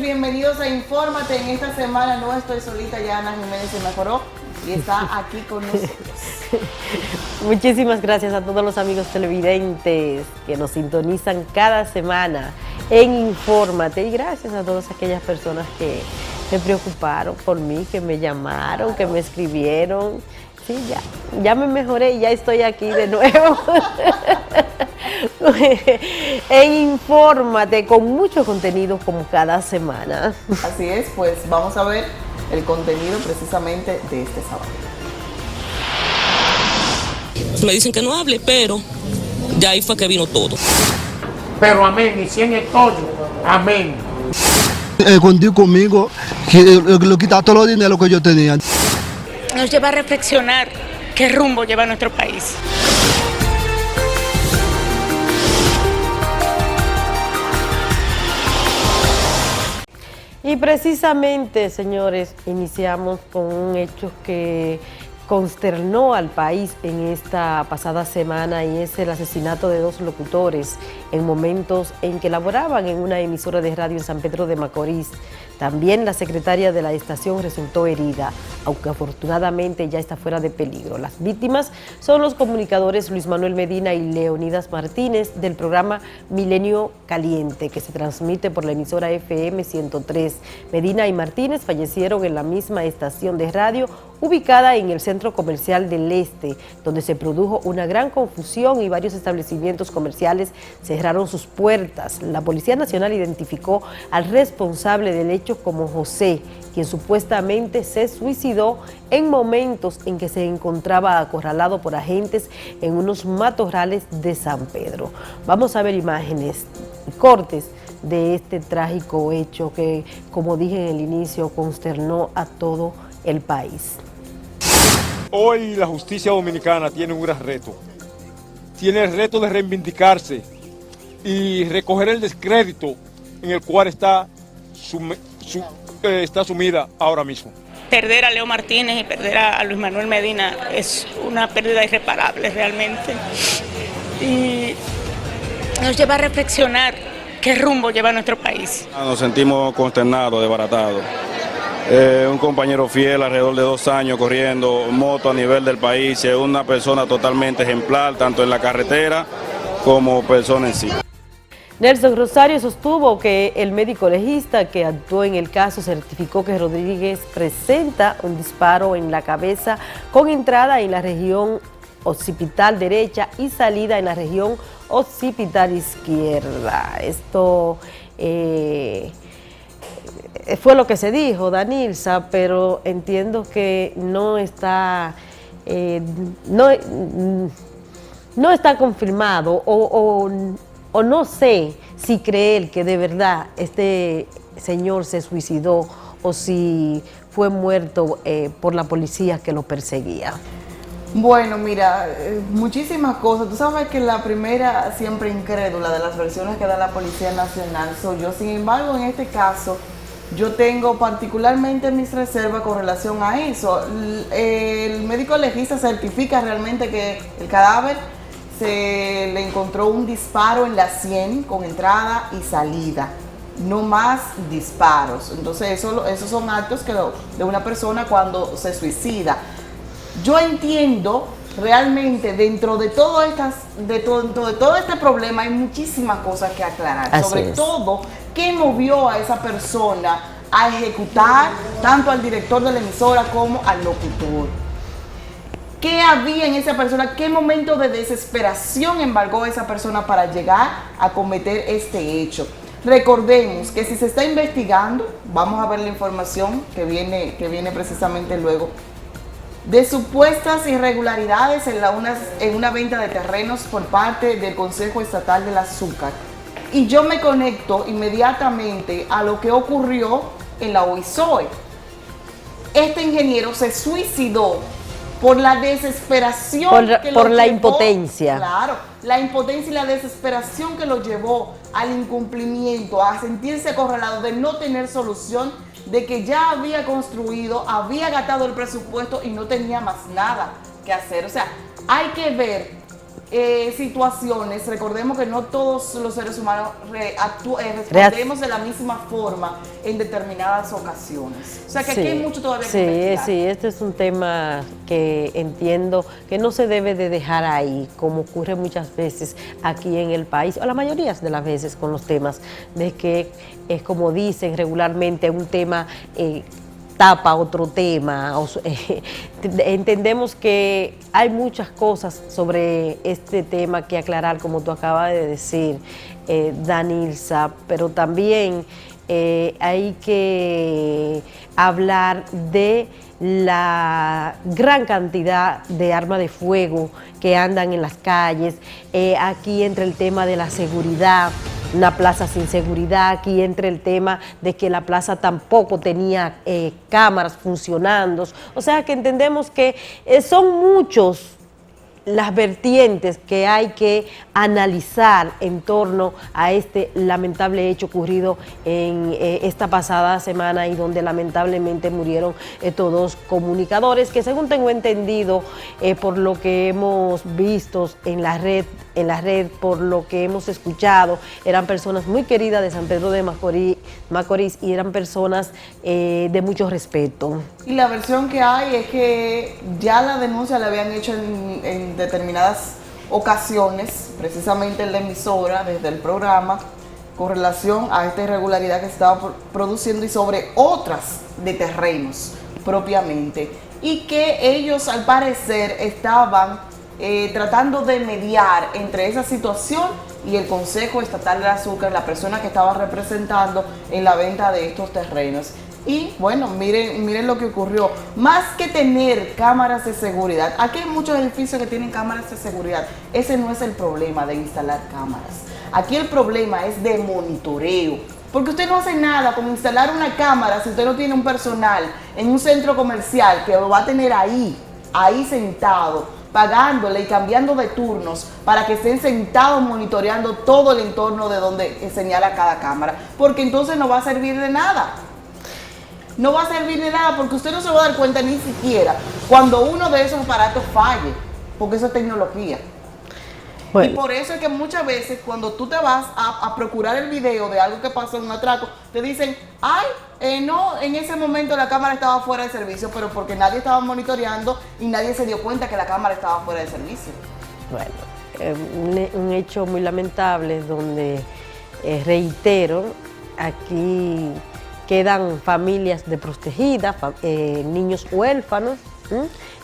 bienvenidos a Infórmate. En esta semana no estoy solita, ya Ana Jiménez se mejoró y está aquí con nosotros. Muchísimas gracias a todos los amigos televidentes que nos sintonizan cada semana en Infórmate, y gracias a todas aquellas personas que se preocuparon por mí, que me llamaron, que me escribieron. Sí, ya me mejoré y ya estoy aquí de nuevo. En Infórmate, con mucho contenido como cada semana. Así es, pues vamos a ver el contenido precisamente de este sábado. Me dicen que no hable, pero ya ahí fue que vino todo. Pero amén, y si en el tollo, amén. Contigo conmigo, lo quita todo el dinero que yo tenía. Nos lleva a reflexionar qué rumbo lleva nuestro país. Y precisamente, señores, iniciamos con un hecho que consternó al país en esta pasada semana, y es el asesinato de dos locutores en momentos en que laboraban en una emisora de radio en San Pedro de Macorís. También la secretaria de la estación resultó herida, aunque afortunadamente ya está fuera de peligro. Las víctimas son los comunicadores Luis Manuel Medina y Leonidas Martínez del programa Milenio Caliente, que se transmite por la emisora FM 103. Medina y Martínez fallecieron en la misma estación de radio ubicada en el Centro Comercial del Este, donde se produjo una gran confusión y varios establecimientos comerciales cerraron sus puertas. La Policía Nacional identificó al responsable del hecho como José, quien supuestamente se suicidó en momentos en que se encontraba acorralado por agentes en unos matorrales de San Pedro. Vamos a ver imágenes y cortes de este trágico hecho que, como dije en el inicio, consternó a todo el país. Hoy la justicia dominicana tiene un gran reto. Tiene el reto de reivindicarse y recoger el descrédito en el cual está sumida ahora mismo. Perder a Leo Martínez y perder a Luis Manuel Medina es una pérdida irreparable realmente. Y nos lleva a reflexionar qué rumbo lleva nuestro país. Nos sentimos consternados, desbaratados. Un compañero fiel, alrededor de 2 años corriendo moto a nivel del país, es una persona totalmente ejemplar, tanto en la carretera como persona en sí. Nelson Rosario sostuvo que el médico legista que actuó en el caso certificó que Rodríguez presenta un disparo en la cabeza con entrada en la región occipital derecha y salida en la región occipital izquierda. Esto fue lo que se dijo, Danilza, pero entiendo que no está confirmado o no sé si creer que de verdad este señor se suicidó o si fue muerto por la policía que lo perseguía. Bueno, mira, muchísimas cosas. Tú sabes que la primera siempre incrédula de las versiones que da la Policía Nacional soy yo. Sin embargo, en este caso, yo tengo particularmente mis reservas con relación a eso. El médico legista certifica realmente que el cadáver se le encontró un disparo en la sien con entrada y salida, no más disparos. Entonces esos son actos de una persona cuando se suicida. Yo entiendo realmente dentro de todo este problema hay muchísimas cosas que aclarar. Así sobre es. todo, ¿qué movió a esa persona a ejecutar tanto al director de la emisora como al locutor? ¿Qué había en esa persona? ¿Qué momento de desesperación embargó a esa persona para llegar a cometer este hecho? Recordemos que si se está investigando, vamos a ver la información que viene precisamente luego, de supuestas irregularidades en una venta de terrenos por parte del Consejo Estatal del Azúcar. Y yo me conecto inmediatamente a lo que ocurrió en la OISOE. Este ingeniero se suicidó por la desesperación por la impotencia. Claro, la impotencia y la desesperación que lo llevó al incumplimiento, a sentirse acorralado, de no tener solución, de que ya había construido, había gastado el presupuesto y no tenía más nada que hacer. O sea, hay que ver situaciones, recordemos que no todos los seres humanos respondemos de la misma forma en determinadas ocasiones. O sea que aquí hay mucho todavía que investigar. Sí, este es un tema que entiendo que no se debe de dejar ahí, como ocurre muchas veces aquí en el país, o la mayoría de las veces con los temas, de que es como dicen regularmente, un tema tapa otro tema. Entendemos que hay muchas cosas sobre este tema que aclarar, como tú acabas de decir, Danilza, pero también hay que hablar de la gran cantidad de armas de fuego que andan en las calles. Aquí entra el tema de la seguridad, una plaza sin seguridad. Aquí entra el tema de que la plaza tampoco tenía cámaras funcionando. O sea que entendemos que son muchos las vertientes que hay que analizar en torno a este lamentable hecho ocurrido en esta pasada semana, y donde lamentablemente murieron estos dos comunicadores que, según tengo entendido, por lo que hemos visto en la red, por lo que hemos escuchado, eran personas muy queridas de San Pedro de Macorís y eran personas de mucho respeto. Y la versión que hay es que ya la denuncia la habían hecho en determinadas ocasiones, precisamente en la emisora, desde el programa, con relación a esta irregularidad que se estaba produciendo y sobre otras de terrenos propiamente, y que ellos al parecer estaban tratando de mediar entre esa situación y el Consejo Estatal del Azúcar, la persona que estaba representando en la venta de estos terrenos. Y bueno, miren lo que ocurrió. Más que tener cámaras de seguridad, aquí hay muchos edificios que tienen cámaras de seguridad. Ese no es el problema de instalar cámaras. Aquí el problema es de monitoreo. Porque usted no hace nada con instalar una cámara si usted no tiene un personal en un centro comercial que lo va a tener ahí sentado, pagándole y cambiando de turnos para que estén sentados monitoreando todo el entorno de donde señala cada cámara. Porque entonces no va a servir de nada. No va a servir de nada porque usted no se va a dar cuenta ni siquiera cuando uno de esos aparatos falle, porque eso es tecnología. Bueno. Y por eso es que muchas veces cuando tú te vas a procurar el video de algo que pasó en un atraco, te dicen, no, en ese momento la cámara estaba fuera de servicio, pero porque nadie estaba monitoreando y nadie se dio cuenta que la cámara estaba fuera de servicio. Bueno, un hecho muy lamentable donde, reitero, aquí quedan familias desprotegidas, niños huérfanos,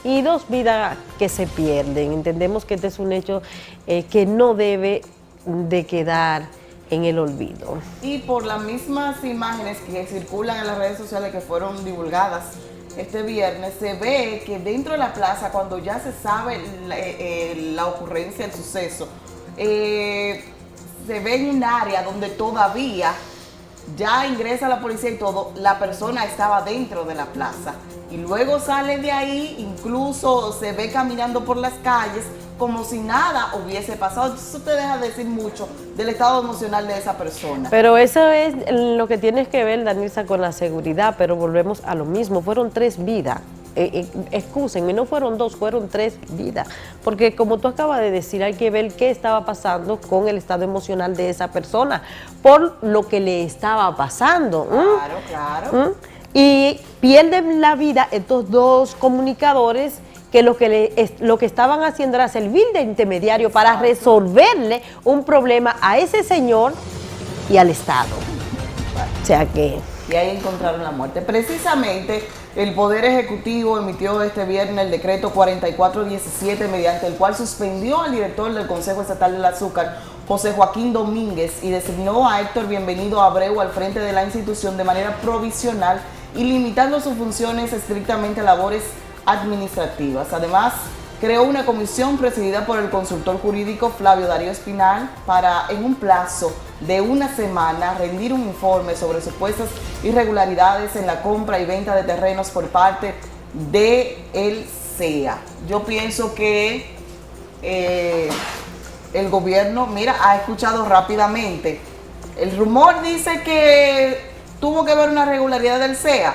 y dos vidas que se pierden. Entendemos que este es un hecho que no debe de quedar en el olvido. Y por las mismas imágenes que circulan en las redes sociales que fueron divulgadas este viernes, se ve que dentro de la plaza, cuando ya se sabe la ocurrencia, el suceso, se ve en un área donde todavía ya ingresa la policía y todo, la persona estaba dentro de la plaza y luego sale de ahí, incluso se ve caminando por las calles como si nada hubiese pasado. Eso te deja decir mucho del estado emocional de esa persona. Pero eso es lo que tienes que ver, Danilza, con la seguridad, pero volvemos a lo mismo, fueron 3 vidas. Excúsenme, no fueron 2, fueron 3 vidas, porque como tú acabas de decir, hay que ver qué estaba pasando con el estado emocional de esa persona, por lo que le estaba pasando. Claro. Y pierden la vida estos dos comunicadores que lo que estaban haciendo era servir de intermediario para resolverle un problema a ese señor y al Estado. O sea que... Y ahí encontraron la muerte. Precisamente el Poder Ejecutivo emitió este viernes el decreto 4417, mediante el cual suspendió al director del Consejo Estatal del Azúcar, José Joaquín Domínguez, y designó a Héctor Bienvenido Abreu al frente de la institución de manera provisional y limitando sus funciones estrictamente a labores administrativas. Además, creó una comisión presidida por el consultor jurídico Flavio Darío Espinal para, en un plazo de 1 semana, rendir un informe sobre supuestas irregularidades en la compra y venta de terrenos por parte del CEA. Yo pienso que el gobierno, ha escuchado rápidamente. El rumor dice que tuvo que haber una irregularidad del CEA.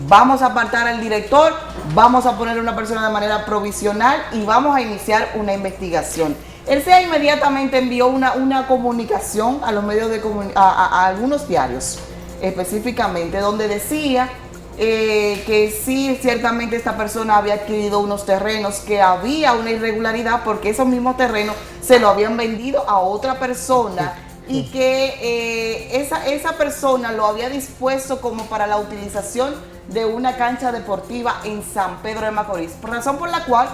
Vamos a apartar al director, vamos a poner a una persona de manera provisional y vamos a iniciar una investigación. El CEA inmediatamente envió una comunicación a los medios a algunos diarios, específicamente, donde decía que sí, ciertamente esta persona había adquirido unos terrenos, que había una irregularidad porque esos mismos terrenos se lo habían vendido a otra persona y que esa persona lo había dispuesto como para la utilización de una cancha deportiva en San Pedro de Macorís, por razón por la cual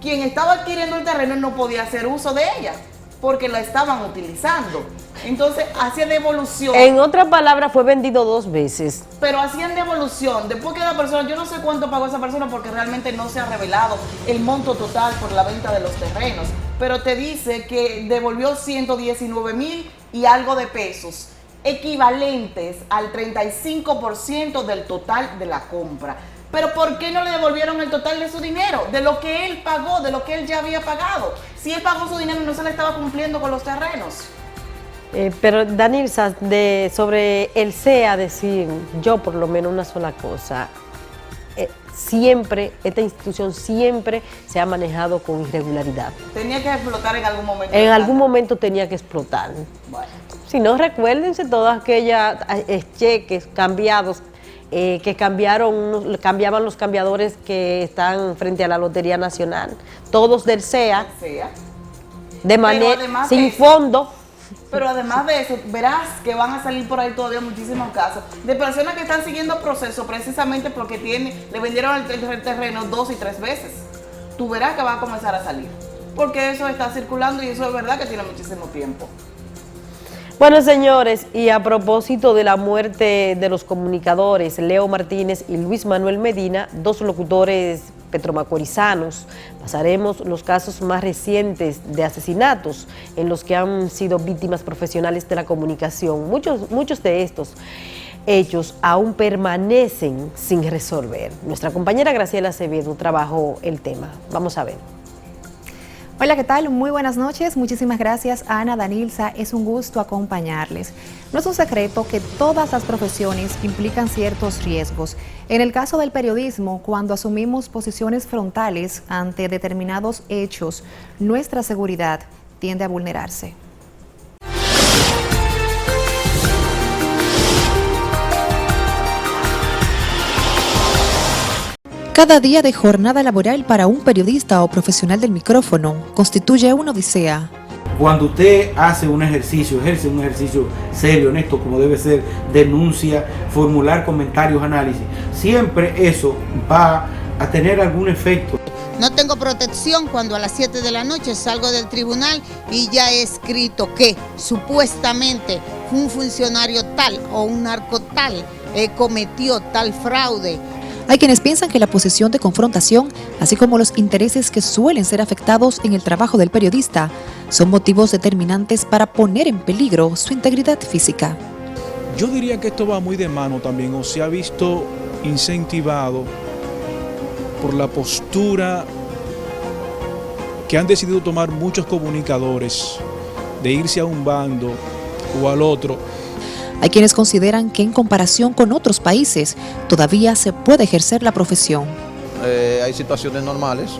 quien estaba adquiriendo el terreno no podía hacer uso de ella, porque la estaban utilizando. Entonces, hacía devolución. En otras palabras, fue vendido 2 veces. Pero hacían devolución. Después que la persona, yo no sé cuánto pagó esa persona porque realmente no se ha revelado el monto total por la venta de los terrenos. Pero te dice que devolvió 119,000 y algo de pesos, equivalentes al 35% del total de la compra. Pero ¿por qué no le devolvieron el total de su dinero? De lo que él pagó, de lo que él ya había pagado. Si él pagó su dinero y no se le estaba cumpliendo con los terrenos. Pero Danilza, sobre el CEA, decir yo por lo menos una sola cosa. Siempre, esta institución siempre se ha manejado con irregularidad. Tenía que explotar en algún momento. En algún momento tenía que explotar. Bueno. Si no, recuérdense todas aquellas cheques cambiados que cambiaban los cambiadores que están frente a la Lotería Nacional, todos del CEA, de manera sin fondo. Pero además de eso, verás que van a salir por ahí todavía muchísimos casos de personas que están siguiendo proceso precisamente porque le vendieron el terreno 2 y 3 veces. Tú verás que va a comenzar a salir, porque eso está circulando y eso es verdad que tiene muchísimo tiempo. Bueno, señores, y a propósito de la muerte de los comunicadores Leo Martínez y Luis Manuel Medina, 2 locutores petromacorizanos, pasaremos los casos más recientes de asesinatos en los que han sido víctimas profesionales de la comunicación. Muchos de estos hechos aún permanecen sin resolver. Nuestra compañera Graciela Acevedo trabajó el tema. Vamos a ver. Hola, ¿qué tal? Muy buenas noches. Muchísimas gracias, Ana, Danilza. Es un gusto acompañarles. No es un secreto que todas las profesiones implican ciertos riesgos. En el caso del periodismo, cuando asumimos posiciones frontales ante determinados hechos, nuestra seguridad tiende a vulnerarse. Cada día de jornada laboral para un periodista o profesional del micrófono constituye una odisea. Cuando usted hace un ejercicio, ejerce un ejercicio serio, honesto, como debe ser, denuncia, formular comentarios, análisis, siempre eso va a tener algún efecto. No tengo protección cuando a las 7 de la noche salgo del tribunal y ya he escrito que supuestamente un funcionario tal o un narco tal cometió tal fraude. Hay quienes piensan que la posición de confrontación, así como los intereses que suelen ser afectados en el trabajo del periodista, son motivos determinantes para poner en peligro su integridad física. Yo diría que esto va muy de mano también, o se ha visto incentivado por la postura que han decidido tomar muchos comunicadores de irse a un bando o al otro. Hay quienes consideran que en comparación con otros países todavía se puede ejercer la profesión. Hay situaciones normales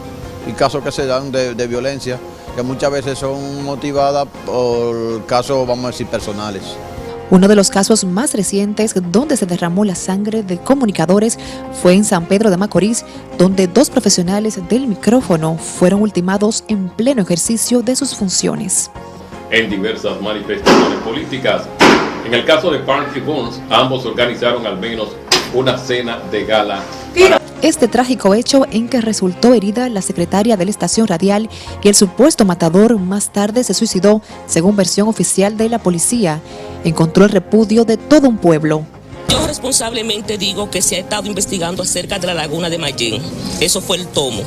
y casos que se dan de violencia que muchas veces son motivadas por casos, vamos a decir, personales. Uno de los casos más recientes donde se derramó la sangre de comunicadores fue en San Pedro de Macorís, donde 2 profesionales del micrófono fueron ultimados en pleno ejercicio de sus funciones. En diversas manifestaciones políticas. En el caso de Park y Bones, ambos organizaron al menos una cena de gala. Este trágico hecho en que resultó herida la secretaria de la estación radial y el supuesto matador más tarde se suicidó, según versión oficial de la policía, encontró el repudio de todo un pueblo. Yo responsablemente digo que se ha estado investigando acerca de la laguna de Mayén. Eso fue el tomo.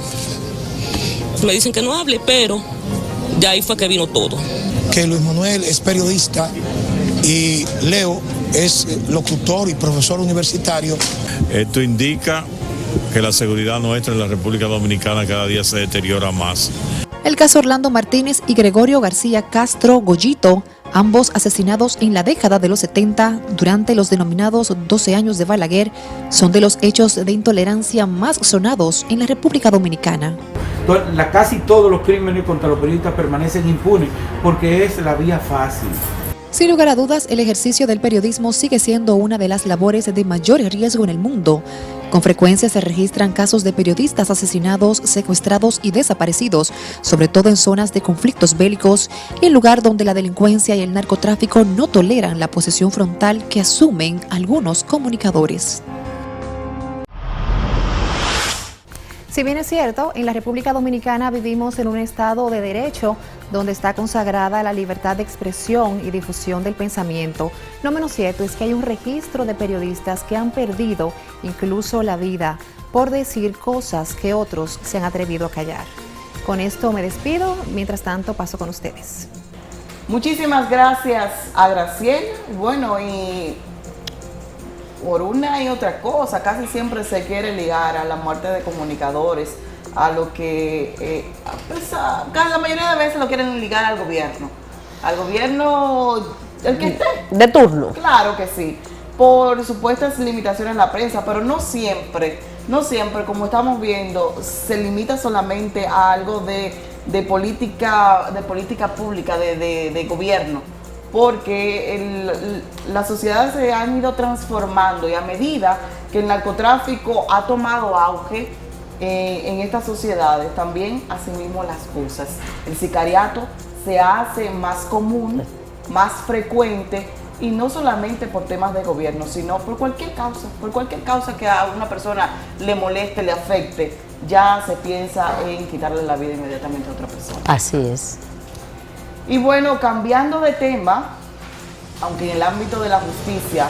Me dicen que no hable, pero de ahí fue que vino todo. Que Luis Manuel es periodista y Leo es locutor y profesor universitario. Esto indica que la seguridad nuestra en la República Dominicana cada día se deteriora más. El caso Orlando Martínez y Gregorio García Castro Goyito, ambos asesinados en la década de los 70 durante los denominados 12 años de Balaguer, son de los hechos de intolerancia más sonados en la República Dominicana. Casi todos los crímenes contra los periodistas permanecen impunes porque es la vía fácil. Sin lugar a dudas, el ejercicio del periodismo sigue siendo una de las labores de mayor riesgo en el mundo. Con frecuencia se registran casos de periodistas asesinados, secuestrados y desaparecidos, sobre todo en zonas de conflictos bélicos y en lugar donde la delincuencia y el narcotráfico no toleran la posesión frontal que asumen algunos comunicadores. Si bien es cierto, en la República Dominicana vivimos en un estado de derecho donde está consagrada la libertad de expresión y difusión del pensamiento, lo menos cierto es que hay un registro de periodistas que han perdido incluso la vida por decir cosas que otros se han atrevido a callar. Con esto me despido, mientras tanto paso con ustedes. Muchísimas gracias a Graciela. Bueno, y por una y otra cosa, casi siempre se quiere ligar a la muerte de comunicadores, a lo que, la mayoría de veces lo quieren ligar al gobierno, el que esté. De turno. Claro que sí, por supuestas limitaciones en la prensa, pero no siempre, como estamos viendo, se limita solamente a algo de política pública, de gobierno. Porque las sociedades se han ido transformando y a medida que el narcotráfico ha tomado auge en estas sociedades, también asimismo las cosas. El sicariato se hace más común, más frecuente, y no solamente por temas de gobierno, sino por cualquier causa que a una persona le moleste, le afecte, ya se piensa en quitarle la vida inmediatamente a otra persona. Así es. Y bueno, cambiando de tema, aunque en el ámbito de la justicia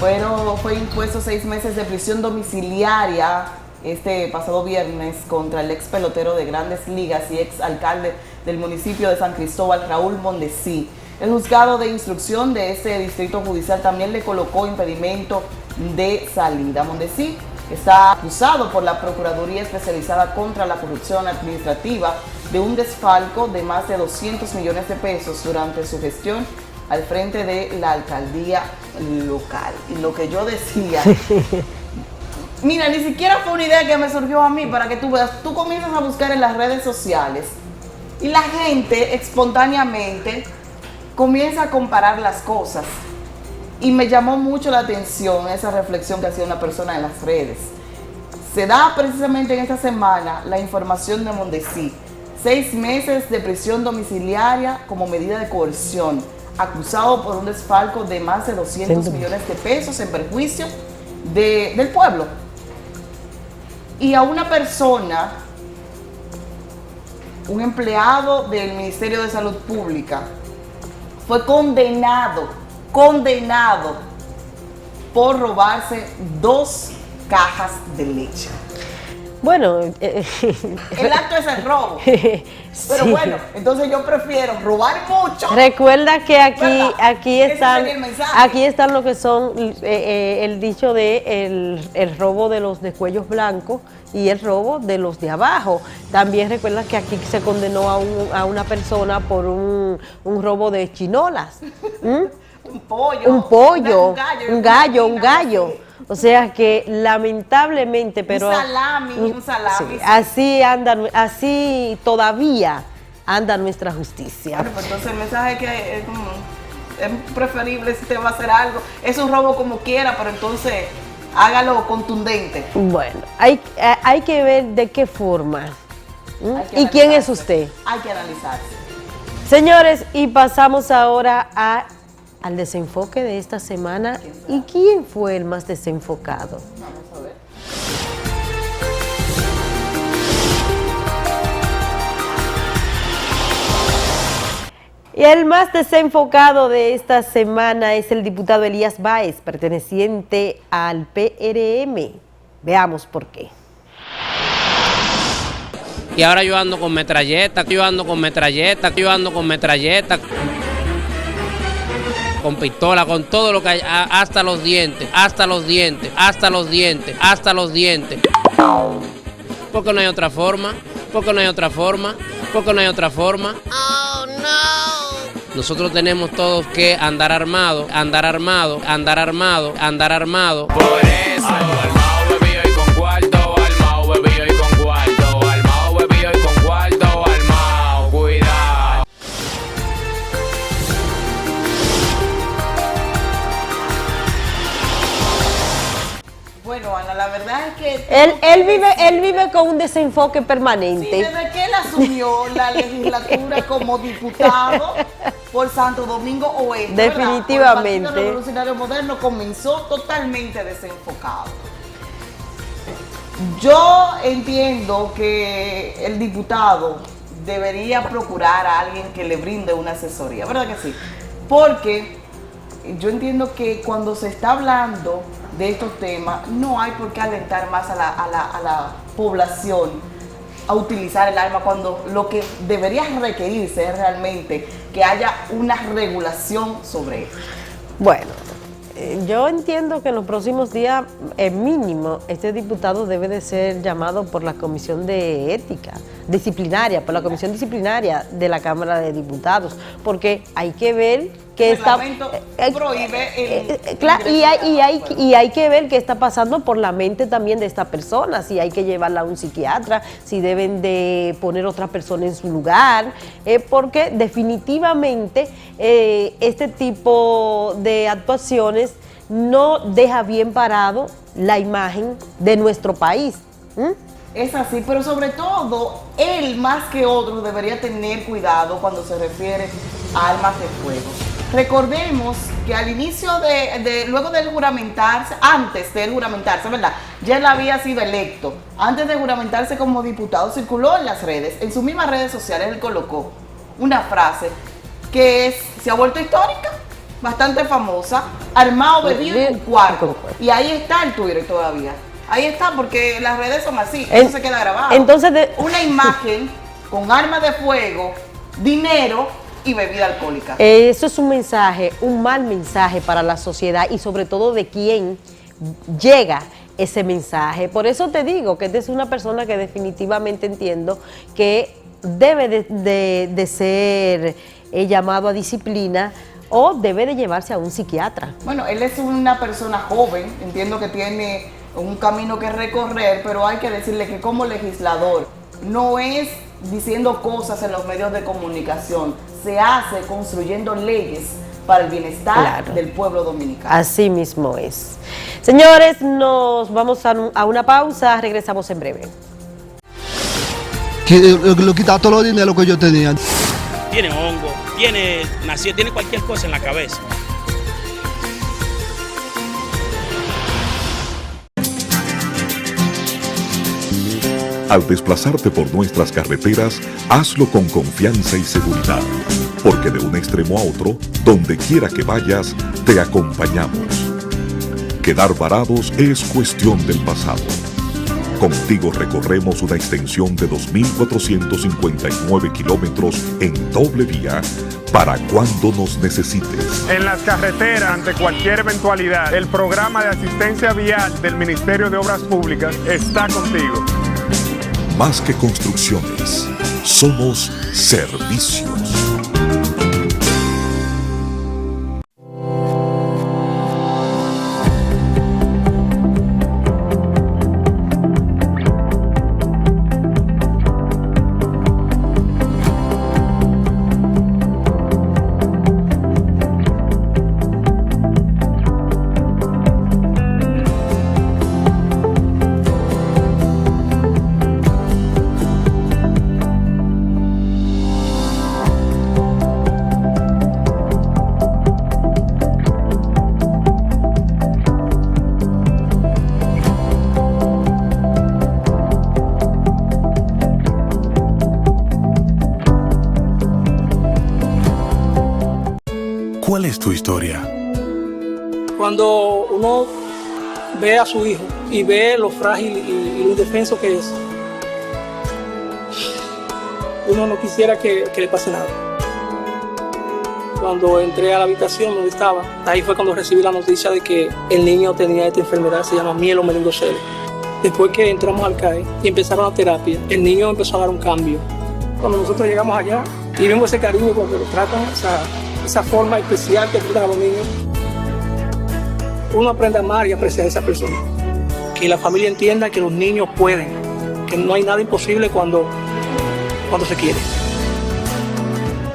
fue impuesto 6 meses de prisión domiciliaria este pasado viernes contra el ex pelotero de Grandes Ligas y ex alcalde del municipio de San Cristóbal, Raúl Mondesí. El juzgado de instrucción de ese distrito judicial también le colocó impedimento de salida. Mondesí está acusado por la Procuraduría Especializada contra la Corrupción Administrativa de un desfalco de más de 200 millones de pesos durante su gestión al frente de la alcaldía local. Y lo que yo decía, mira, ni siquiera fue una idea que me surgió a mí, para que tú veas, tú comienzas a buscar en las redes sociales y la gente espontáneamente comienza a comparar las cosas. Y me llamó mucho la atención esa reflexión que hacía una persona en las redes. Se da precisamente en esta semana la información de Mondesí. 6 meses de prisión domiciliaria como medida de coerción, acusado por un desfalco de más de 200 millones de pesos en perjuicio del pueblo. Y a una persona, un empleado del Ministerio de Salud Pública, fue condenado por robarse 2 cajas de leche. Bueno, el acto es el robo. Pero sí. Bueno, entonces yo prefiero robar mucho. Recuerda que aquí están lo que son el dicho de el robo de los de cuellos blancos y el robo de los de abajo. También recuerda que aquí se condenó a una persona por un robo de chinolas. Un pollo. Un gallo. O sea que lamentablemente, pero un salami. Sí, así todavía anda nuestra justicia. Bueno, pues entonces el mensaje es que es preferible, si te va a hacer algo, es un robo como quiera, pero entonces hágalo contundente. Bueno, hay que ver de qué forma y quién es usted. Hay que analizarse. Señores, y pasamos ahora al desenfoque de esta semana. ¿Y quién fue el más desenfocado? Vamos a ver. Y el más desenfocado de esta semana es el diputado Elías Báez, perteneciente al PRM. Veamos por qué. Y ahora yo ando con metralleta, con pistola, con todo lo que hay, hasta los dientes. Porque no hay otra forma. Oh, no. Nosotros tenemos todos que andar armados. Por eso, armado, bebido y con cuarto, armado, bebido y con cuarto, armado, bebido y con él vive con un desenfoque permanente. Sí, desde que él asumió la legislatura como diputado por Santo Domingo Oeste, definitivamente. El Partido Revolucionario Moderno comenzó totalmente desenfocado. Yo entiendo que el diputado debería procurar a alguien que le brinde una asesoría, ¿verdad que sí? Porque yo entiendo que cuando se está hablando de estos temas, no hay por qué alentar más a la población a utilizar el arma, cuando lo que debería requerirse es realmente que haya una regulación sobre esto. Bueno, yo entiendo que en los próximos días, mínimo, este diputado debe de ser llamado por la Comisión de Ética Disciplinaria, por la Comisión Disciplinaria de la Cámara de Diputados, porque hay que ver que está prohíbe claro, y hay que ver qué está pasando por la mente también de esta persona, si hay que llevarla a un psiquiatra, si deben de poner otra persona en su lugar, porque definitivamente este tipo de actuaciones no deja bien parado la imagen de nuestro país. Es así, pero sobre todo, él más que otros debería tener cuidado cuando se refiere a armas de fuego. Recordemos que al inicio luego de juramentarse, antes de juramentarse, ¿verdad? Ya él había sido electo. Antes de juramentarse como diputado, circuló en las redes, en sus mismas redes sociales, él colocó una frase que se ha vuelto histórica, bastante famosa: armado, bebido en un cuarto. Y ahí está el Twitter todavía. Ahí está, porque las redes son así, eso se queda grabado. Entonces, una imagen con armas de fuego, dinero y bebida alcohólica. Eso es un mensaje, un mal mensaje para la sociedad y sobre todo de quién llega ese mensaje. Por eso te digo que esta es una persona que definitivamente entiendo que debe de ser llamado a disciplina o debe de llevarse a un psiquiatra. Bueno, él es una persona joven, entiendo que tiene un camino que recorrer, pero hay que decirle que como legislador no es diciendo cosas en los medios de comunicación, se hace construyendo leyes para el bienestar del pueblo dominicano. Así mismo es. Señores, nos vamos a una pausa, regresamos en breve. Le quita todos los dineros que yo tenía. Tiene hongo, tiene cualquier cosa en la cabeza. Al desplazarte por nuestras carreteras, hazlo con confianza y seguridad, porque de un extremo a otro, donde quiera que vayas, te acompañamos. Quedar varados es cuestión del pasado. Contigo recorremos una extensión de 2.459 kilómetros en doble vía para cuando nos necesites. En las carreteras, ante cualquier eventualidad, el programa de asistencia vial del Ministerio de Obras Públicas está contigo. Más que construcciones, somos servicios. ¿Cuál es tu historia? Cuando uno ve a su hijo y ve lo frágil y lo indefenso que es, uno no quisiera que le pase nada. Cuando entré a la habitación donde estaba, ahí fue cuando recibí la noticia de que el niño tenía esta enfermedad, se llama mielomeningocele. Después que entramos al CAE y empezaron la terapia, el niño empezó a dar un cambio. Cuando nosotros llegamos allá y vimos ese cariño cuando lo tratan, esa forma especial que tratan a los niños, uno aprende a amar y apreciar a esa persona. Que la familia entienda que los niños pueden, que no hay nada imposible cuando se quiere.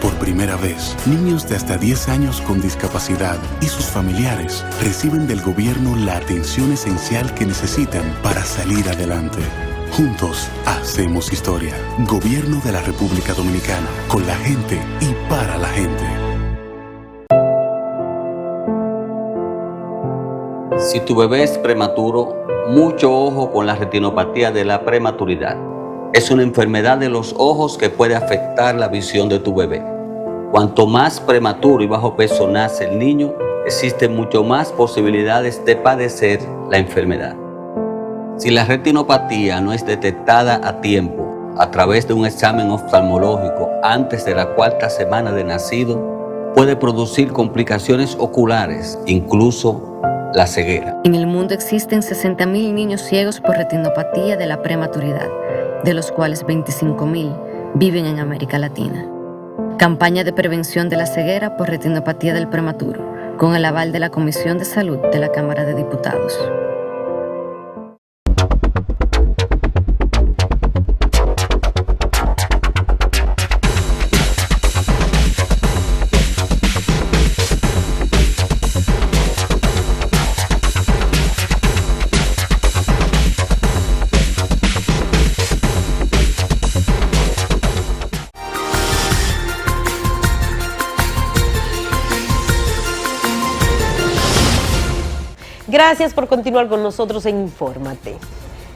Por primera vez, niños de hasta 10 años con discapacidad y sus familiares reciben del gobierno la atención esencial que necesitan para salir adelante. Juntos hacemos historia. Gobierno de la República Dominicana, con la gente y para la gente. Si tu bebé es prematuro, mucho ojo con la retinopatía de la prematuridad. Es una enfermedad de los ojos que puede afectar la visión de tu bebé. Cuanto más prematuro y bajo peso nace el niño, existen mucho más posibilidades de padecer la enfermedad. Si la retinopatía no es detectada a tiempo, a través de un examen oftalmológico antes de la 4ª semana de nacido, puede producir complicaciones oculares, incluso la ceguera. En el mundo existen 60.000 niños ciegos por retinopatía de la prematuridad, de los cuales 25.000 viven en América Latina. Campaña de prevención de la ceguera por retinopatía del prematuro, con el aval de la Comisión de Salud de la Cámara de Diputados. Gracias por continuar con nosotros en Infórmate.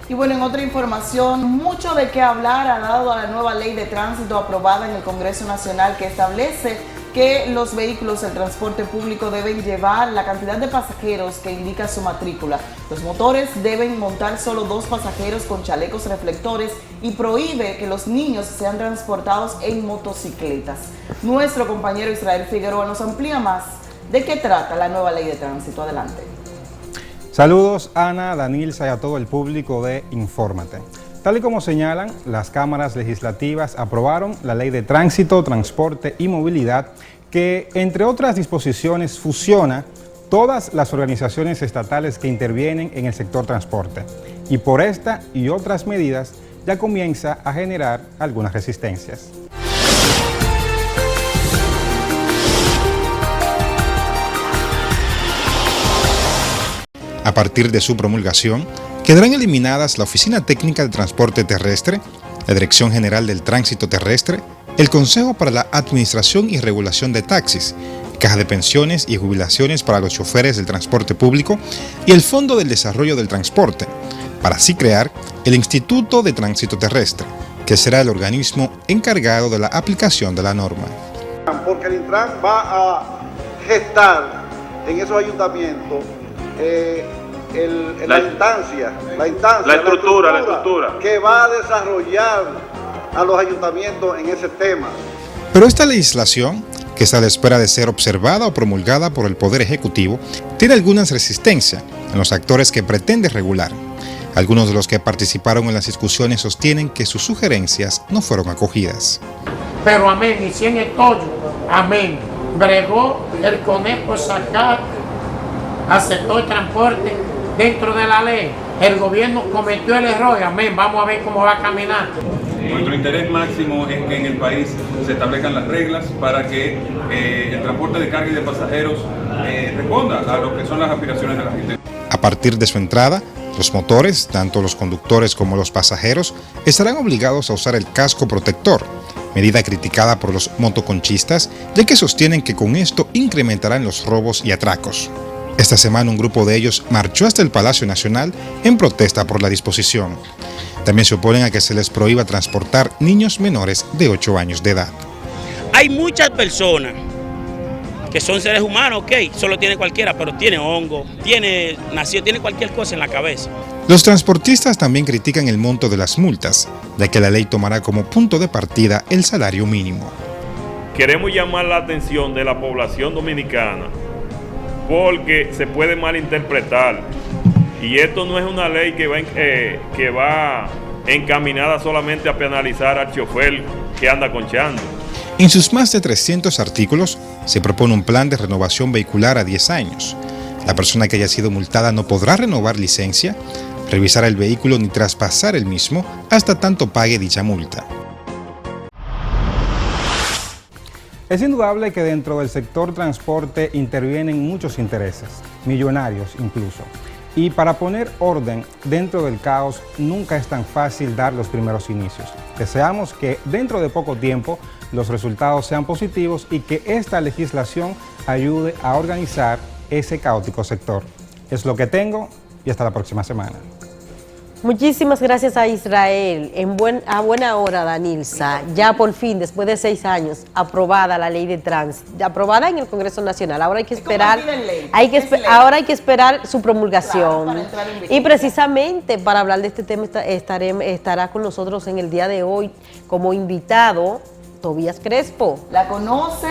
Y bueno, en otra información, mucho de qué hablar ha dado la nueva ley de tránsito aprobada en el Congreso Nacional, que establece que los vehículos del transporte público deben llevar la cantidad de pasajeros que indica su matrícula. Los motores deben montar solo 2 pasajeros con chalecos reflectores y prohíbe que los niños sean transportados en motocicletas. Nuestro compañero Israel Figueroa nos amplía más de qué trata la nueva ley de tránsito. Adelante. Saludos Ana, Danilza y a todo el público de Infórmate. Tal y como señalan, las cámaras legislativas aprobaron la Ley de Tránsito, Transporte y Movilidad que, entre otras disposiciones, fusiona todas las organizaciones estatales que intervienen en el sector transporte. Y por esta y otras medidas ya comienza a generar algunas resistencias. A partir de su promulgación, quedarán eliminadas la Oficina Técnica de Transporte Terrestre, la Dirección General del Tránsito Terrestre, el Consejo para la Administración y Regulación de Taxis, Caja de Pensiones y Jubilaciones para los choferes del transporte público y el Fondo del Desarrollo del Transporte, para así crear el Instituto de Tránsito Terrestre, que será el organismo encargado de la aplicación de la norma. Porque el Intran va a gestar en esos ayuntamientos la estructura que va a desarrollar a los ayuntamientos en ese tema. Pero esta legislación, que está a la espera de ser observada o promulgada por el Poder Ejecutivo, tiene algunas resistencias en los actores que pretende regular. Algunos de los que participaron en las discusiones sostienen que sus sugerencias no fueron acogidas. Pero amén, y si en el tollo, amén, bregó el conejo sacar aceptó el transporte dentro de la ley. El gobierno cometió el error, amén, vamos a ver cómo va a caminar. Nuestro interés máximo es que en el país se establezcan las reglas para que el transporte de carga y de pasajeros responda a lo que son las aspiraciones de la gente. A partir de su entrada, los motores, tanto los conductores como los pasajeros, estarán obligados a usar el casco protector, medida criticada por los motoconchistas, ya que sostienen que con esto incrementarán los robos y atracos. Esta semana un grupo de ellos marchó hasta el Palacio Nacional en protesta por la disposición. También se oponen a que se les prohíba transportar niños menores de 8 años de edad. Hay muchas personas que son seres humanos, ok, solo tiene cualquiera, pero tiene hongo, tiene cualquier cosa en la cabeza. Los transportistas también critican el monto de las multas, ya que la ley tomará como punto de partida el salario mínimo. Queremos llamar la atención de la población dominicana porque se puede malinterpretar y esto no es una ley que va encaminada solamente a penalizar al chofer que anda conchando. En sus más de 300 artículos se propone un plan de renovación vehicular a 10 años. La persona que haya sido multada no podrá renovar licencia, revisar el vehículo ni traspasar el mismo hasta tanto pague dicha multa. Es indudable que dentro del sector transporte intervienen muchos intereses, millonarios incluso. Y para poner orden dentro del caos nunca es tan fácil dar los primeros inicios. Deseamos que dentro de poco tiempo los resultados sean positivos y que esta legislación ayude a organizar ese caótico sector. Es lo que tengo y hasta la próxima semana. Muchísimas gracias a Israel. A buena hora, Danilza. Ya por fin, después de 6 años, aprobada la ley de tránsito, aprobada en el Congreso Nacional. Ahora hay que esperar, ahora hay que esperar su promulgación. Claro, y precisamente para hablar de este tema estará con nosotros en el día de hoy como invitado Tobías Crespo. La conoce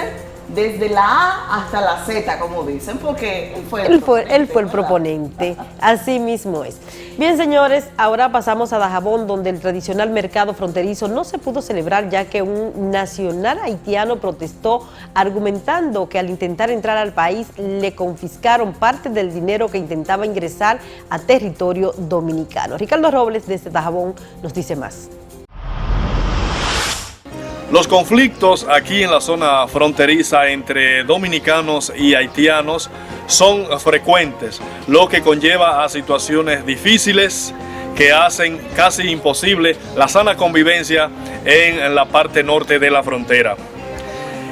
desde la A hasta la Z, como dicen, porque él fue el proponente. Así mismo es. Bien, señores, ahora pasamos a Dajabón, donde el tradicional mercado fronterizo no se pudo celebrar ya que un nacional haitiano protestó argumentando que al intentar entrar al país le confiscaron parte del dinero que intentaba ingresar a territorio dominicano. Ricardo Robles desde Dajabón nos dice más. Los conflictos aquí en la zona fronteriza entre dominicanos y haitianos son frecuentes, lo que conlleva a situaciones difíciles que hacen casi imposible la sana convivencia en la parte norte de la frontera.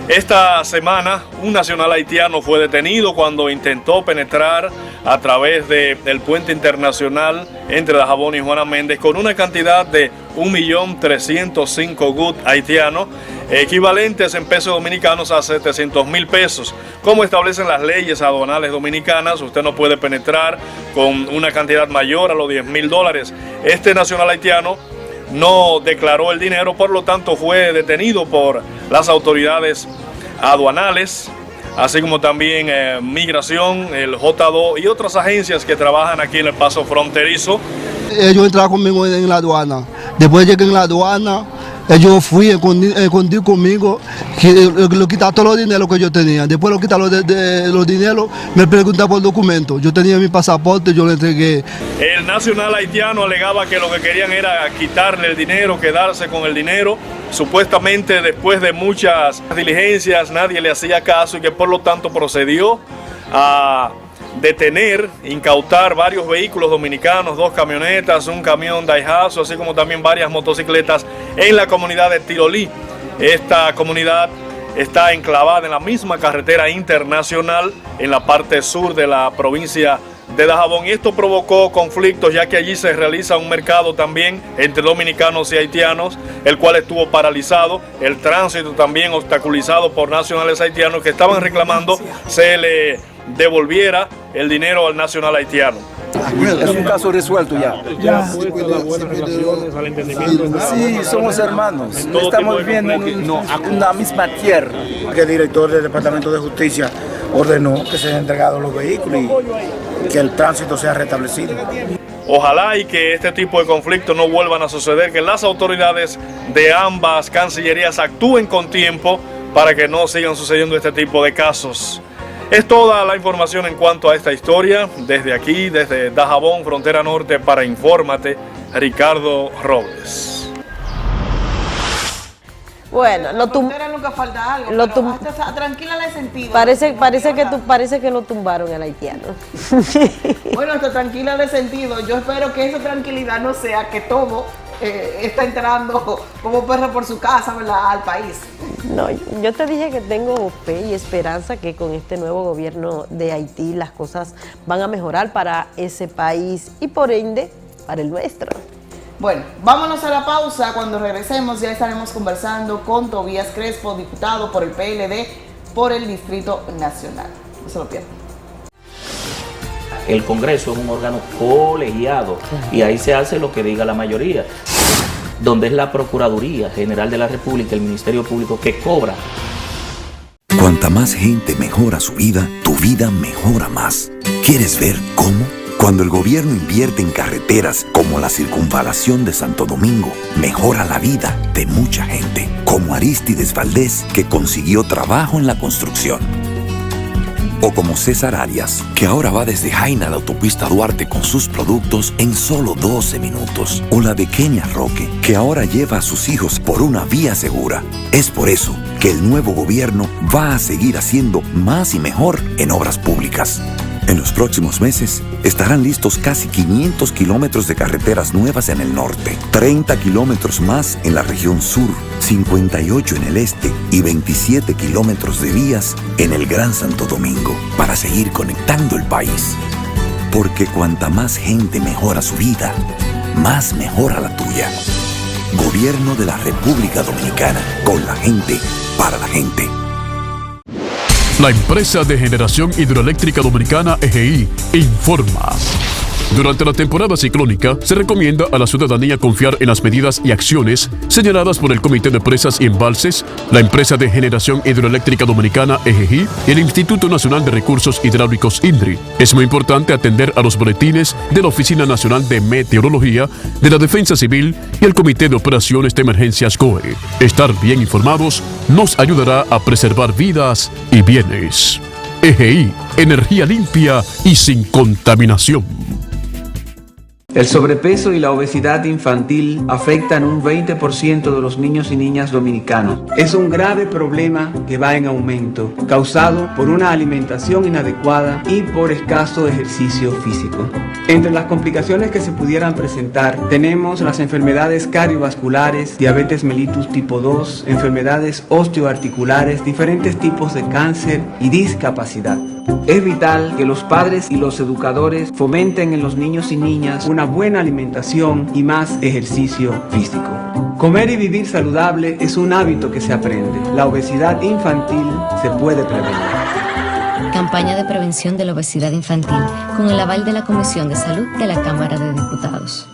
Esta semana, un nacional haitiano fue detenido cuando intentó penetrar a través del puente internacional entre Dajabón y Juana Méndez con una cantidad de 1.305.000 GUT haitianos, equivalentes en pesos dominicanos a 700.000 pesos. Como establecen las leyes aduanales dominicanas, usted no puede penetrar con una cantidad mayor a los $10.000. Este nacional haitiano no declaró el dinero, por lo tanto fue detenido por las autoridades aduanales, así como también Migración, el J2 y otras agencias que trabajan aquí en el paso fronterizo. Ellos entraron conmigo en la aduana. Después llegué en la aduana, ellos fui escondido conmigo, lo quitaron todos los dineros que yo tenía. Después lo quitaron los dineros, me preguntaron por documentos. Yo tenía mi pasaporte, yo le entregué. El nacional haitiano alegaba que lo que querían era quitarle el dinero, quedarse con el dinero. Supuestamente después de muchas diligencias nadie le hacía caso y que por lo tanto procedió a detener, incautar varios vehículos dominicanos, 2 camionetas, un camión Daihatsu, así como también varias motocicletas en la comunidad de Tirolí. Esta comunidad está enclavada en la misma carretera internacional en la parte sur de la provincia de Dajabón, y esto provocó conflictos ya que allí se realiza un mercado también entre dominicanos y haitianos, el cual estuvo paralizado, el tránsito también obstaculizado por nacionales haitianos que estaban reclamando se le devolviera el dinero al nacional haitiano. Es un caso resuelto ya. Ya muestra las buenas relaciones, al entendimiento. Sí, somos hermanos. Estamos viviendo en una misma tierra. El director del Departamento de Justicia ordenó que se hayan entregado los vehículos y que el tránsito sea restablecido. Ojalá y que este tipo de conflictos no vuelvan a suceder, que las autoridades de ambas cancillerías actúen con tiempo para que no sigan sucediendo este tipo de casos. Es toda la información en cuanto a esta historia. Desde aquí, desde Dajabón, frontera norte, para Infórmate, Ricardo Robles. Bueno, nunca falta algo. Tranquila le sentido. Parece que lo tumbaron al haitiano. Bueno, hasta tranquila de sentido. Yo espero que esa tranquilidad no sea que todo está entrando como perro por su casa, ¿verdad?, al país. No, yo te dije que tengo fe y esperanza que con este nuevo gobierno de Haití las cosas van a mejorar para ese país y por ende para el nuestro. Bueno, vámonos a la pausa. Cuando regresemos ya estaremos conversando con Tobías Crespo, diputado por el PLD por el Distrito Nacional. No se lo pierdan. El Congreso es un órgano colegiado y ahí se hace lo que diga la mayoría, donde es la Procuraduría General de la República, el Ministerio Público, que cobra. Cuanta más gente mejora su vida, tu vida mejora más. ¿Quieres ver cómo? Cuando el gobierno invierte en carreteras como la circunvalación de Santo Domingo, mejora la vida de mucha gente, como Aristides Valdés, que consiguió trabajo en la construcción. O como César Arias, que ahora va desde Jaina a la autopista Duarte con sus productos en solo 12 minutos. O la de Kenia Roque, que ahora lleva a sus hijos por una vía segura. Es por eso que el nuevo gobierno va a seguir haciendo más y mejor en obras públicas. En los próximos meses estarán listos casi 500 kilómetros de carreteras nuevas en el norte, 30 kilómetros más en la región sur, 58 en el este y 27 kilómetros de vías en el Gran Santo Domingo, para seguir conectando el país. Porque cuanta más gente mejora su vida, más mejora la tuya. Gobierno de la República Dominicana, con la gente, para la gente. La empresa de generación hidroeléctrica dominicana EGI informa. Durante la temporada ciclónica, se recomienda a la ciudadanía confiar en las medidas y acciones señaladas por el Comité de Presas y Embalses, la empresa de generación hidroeléctrica dominicana EGI y el Instituto Nacional de Recursos Hidráulicos INDRI. Es muy importante atender a los boletines de la Oficina Nacional de Meteorología, de la Defensa Civil y el Comité de Operaciones de Emergencias COE. Estar bien informados nos ayudará a preservar vidas y bienes. EGI, energía limpia y sin contaminación. El sobrepeso y la obesidad infantil afectan un 20% de los niños y niñas dominicanos. Es un grave problema que va en aumento, causado por una alimentación inadecuada y por escaso ejercicio físico. Entre las complicaciones que se pudieran presentar tenemos las enfermedades cardiovasculares, diabetes mellitus tipo 2, enfermedades osteoarticulares, diferentes tipos de cáncer y discapacidad. Es vital que los padres y los educadores fomenten en los niños y niñas una buena alimentación y más ejercicio físico. Comer y vivir saludable es un hábito que se aprende. La obesidad infantil se puede prevenir. Campaña de prevención de la obesidad infantil con el aval de la Comisión de Salud de la Cámara de Diputados.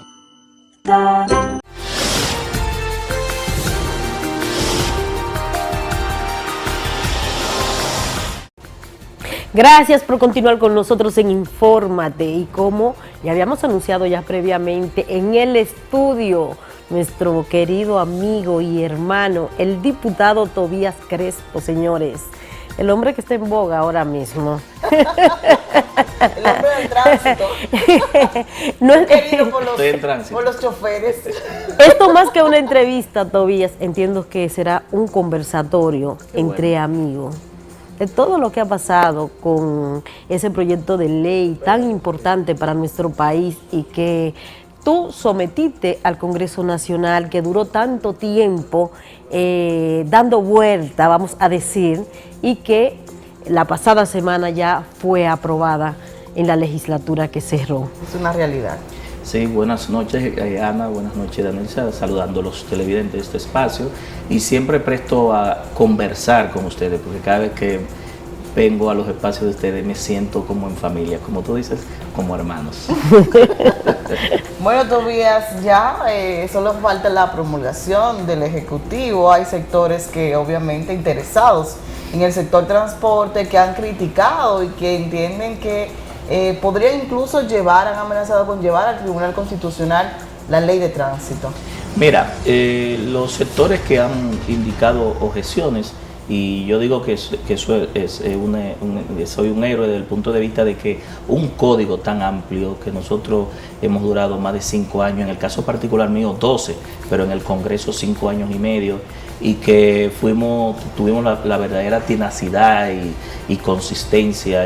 Gracias por continuar con nosotros en Infórmate. Y como ya habíamos anunciado ya previamente, en el estudio, nuestro querido amigo y hermano, el diputado Tobías Crespo, señores. El hombre que está en boga ahora mismo. El hombre del tránsito. No es querido por los choferes. Esto más que una entrevista, Tobías, entiendo que será un conversatorio entre amigos. De todo lo que ha pasado con ese proyecto de ley tan importante para nuestro país y que tú sometiste al Congreso Nacional, que duró tanto tiempo dando vuelta, vamos a decir, y que la pasada semana ya fue aprobada en la legislatura que cerró. Es una realidad. Sí, buenas noches Ana, buenas noches Danilza, saludando a los televidentes de este espacio y siempre presto a conversar con ustedes, porque cada vez que vengo a los espacios de ustedes me siento como en familia, como tú dices, como hermanos. Bueno, Tobías, ya solo falta la promulgación del Ejecutivo. Hay sectores que obviamente interesados en el sector transporte que han criticado y que entienden que podría incluso han amenazado con llevar al Tribunal Constitucional la ley de tránsito. Mira, los sectores que han indicado objeciones, y yo digo que soy un héroe desde el punto de vista de que un código tan amplio, que nosotros hemos durado más de 5 años, en el caso particular mío 12, pero en el Congreso 5 años y medio, y que tuvimos la verdadera tenacidad y consistencia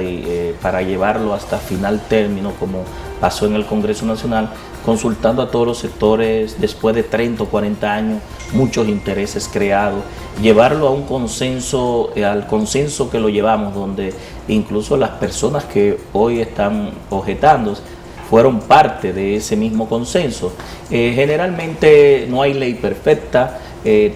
para llevarlo hasta final término, como pasó en el Congreso Nacional, consultando a todos los sectores después de 30 o 40 años, muchos intereses creados, llevarlo a un consenso, al consenso que lo llevamos, donde incluso las personas que hoy están objetando fueron parte de ese mismo consenso. Generalmente no hay ley perfecta,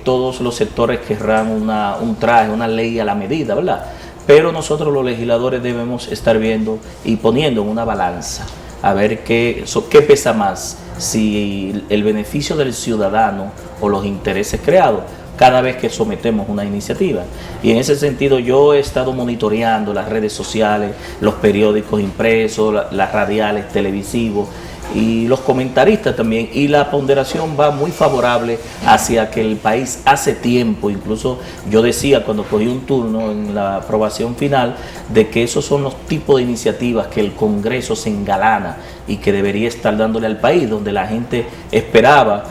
todos los sectores querrán una ley a la medida, ¿verdad? Pero nosotros los legisladores debemos estar viendo y poniendo en una balanza a ver qué pesa más, si el beneficio del ciudadano o los intereses creados cada vez que sometemos una iniciativa. Y en ese sentido yo he estado monitoreando las redes sociales, los periódicos impresos, las radiales, televisivos, y los comentaristas también, y la ponderación va muy favorable hacia que el país hace tiempo, incluso yo decía cuando cogí un turno en la aprobación final, de que esos son los tipos de iniciativas que el Congreso se engalana y que debería estar dándole al país, donde la gente esperaba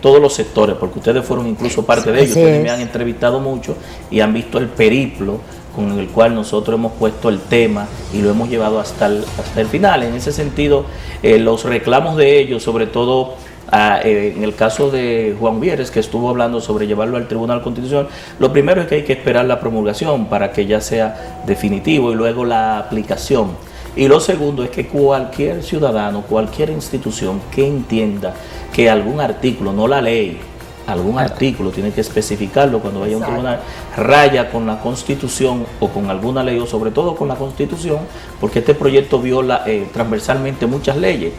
todos los sectores, porque ustedes fueron incluso parte de ellos, ustedes me han entrevistado mucho y han visto el periplo con el cual nosotros hemos puesto el tema y lo hemos llevado hasta el final. En ese sentido, los reclamos de ellos, sobre todo en el caso de Juan Vieres, que estuvo hablando sobre llevarlo al Tribunal Constitucional, lo primero es que hay que esperar la promulgación para que ya sea definitivo y luego la aplicación. Y lo segundo es que cualquier ciudadano, cualquier institución que entienda que algún artículo, no la ley, algún artículo tiene que especificarlo cuando vaya a un tribunal, raya con la Constitución o con alguna ley, o sobre todo con la Constitución, porque este proyecto viola transversalmente muchas leyes.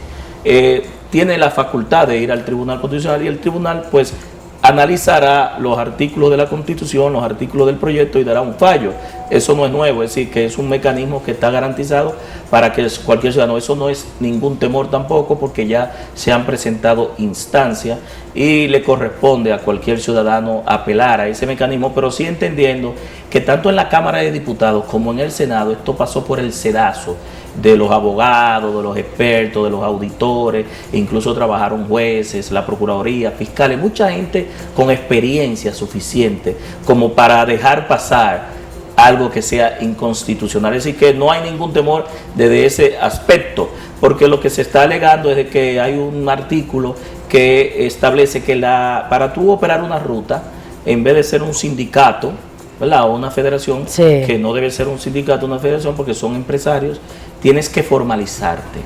Tiene la facultad de ir al Tribunal Constitucional y el tribunal pues analizará los artículos de la Constitución, los artículos del proyecto y dará un fallo. Eso no es nuevo, es decir, que es un mecanismo que está garantizado para que cualquier ciudadano, eso no es ningún temor tampoco, porque ya se han presentado instancias y le corresponde a cualquier ciudadano apelar a ese mecanismo, pero sí entendiendo que tanto en la Cámara de Diputados como en el Senado esto pasó por el sedazo de los abogados, de los expertos, de los auditores, e incluso trabajaron jueces, la Procuraduría, fiscales, mucha gente con experiencia suficiente como para dejar pasar algo que sea inconstitucional. Es decir, que no hay ningún temor desde ese aspecto, porque lo que se está alegando es de que hay un artículo que establece que para tú operar una ruta, en vez de ser un sindicato, ¿verdad?, o una federación, que no debe ser un sindicato o una federación porque son empresarios, tienes que formalizarte.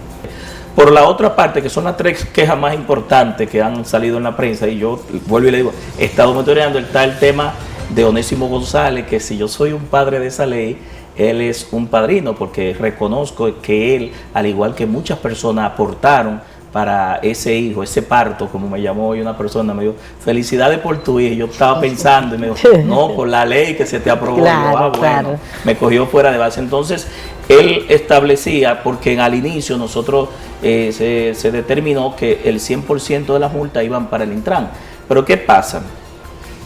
Por la otra parte, que son las tres quejas más importantes que han salido en la prensa, y yo vuelvo y le digo, he estado monitoreando, está el tema de Onésimo González, que si yo soy un padre de esa ley, él es un padrino, porque reconozco que él, al igual que muchas personas, aportaron para ese hijo, ese parto, como me llamó hoy una persona, me dijo, felicidades por tu hijo. Yo estaba pensando y me dijo, no, por la ley que se te aprobó. Claro, bueno, me cogió fuera de base. Entonces, él establecía, porque al inicio nosotros se determinó que el 100% de las multas iban para el Intran. Pero ¿qué pasa?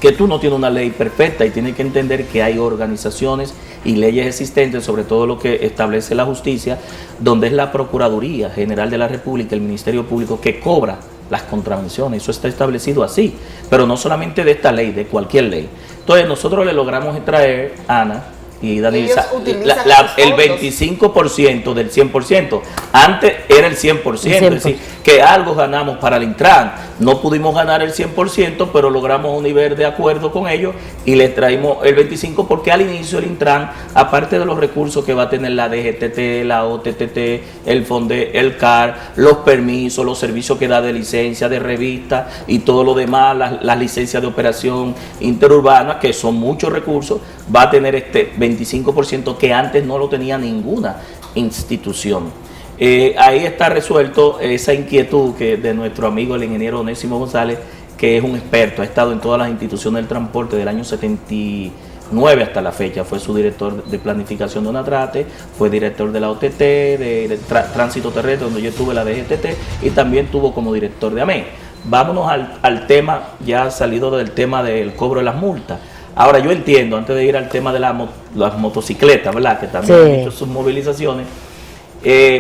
Que tú no tienes una ley perfecta y tienes que entender que hay organizaciones y leyes existentes, sobre todo lo que establece la justicia, donde es la Procuraduría General de la República, el Ministerio Público, que cobra las contravenciones. Eso está establecido así, pero no solamente de esta ley, de cualquier ley. Entonces nosotros le logramos traer, Ana y Daniel, el 25% del 100%. Antes era el 100%, es decir, que algo ganamos para el Intran. No pudimos ganar el 100%, pero logramos un nivel de acuerdo con ellos y les traímos el 25%, porque al inicio el Intran, aparte de los recursos que va a tener la DGTT, la OTTT, el FONDE, el CAR, los permisos, los servicios que da de licencia, de revista y todo lo demás, las licencias de operación interurbana, que son muchos recursos, va a tener este 25% que antes no lo tenía ninguna institución. Ahí está resuelto esa inquietud que de nuestro amigo el ingeniero Onésimo González, que es un experto, ha estado en todas las instituciones del transporte del año 79 hasta la fecha. Fue su director de planificación de ONATRATE, fue director de la OTT, de Tránsito Terrestre, donde yo tuve la DGTT, y también tuvo como director de AME. Vámonos al tema, ya salido del tema del cobro de las multas. Ahora yo entiendo, antes de ir al tema de las motocicletas, ¿verdad?, que también han hecho sus movilizaciones,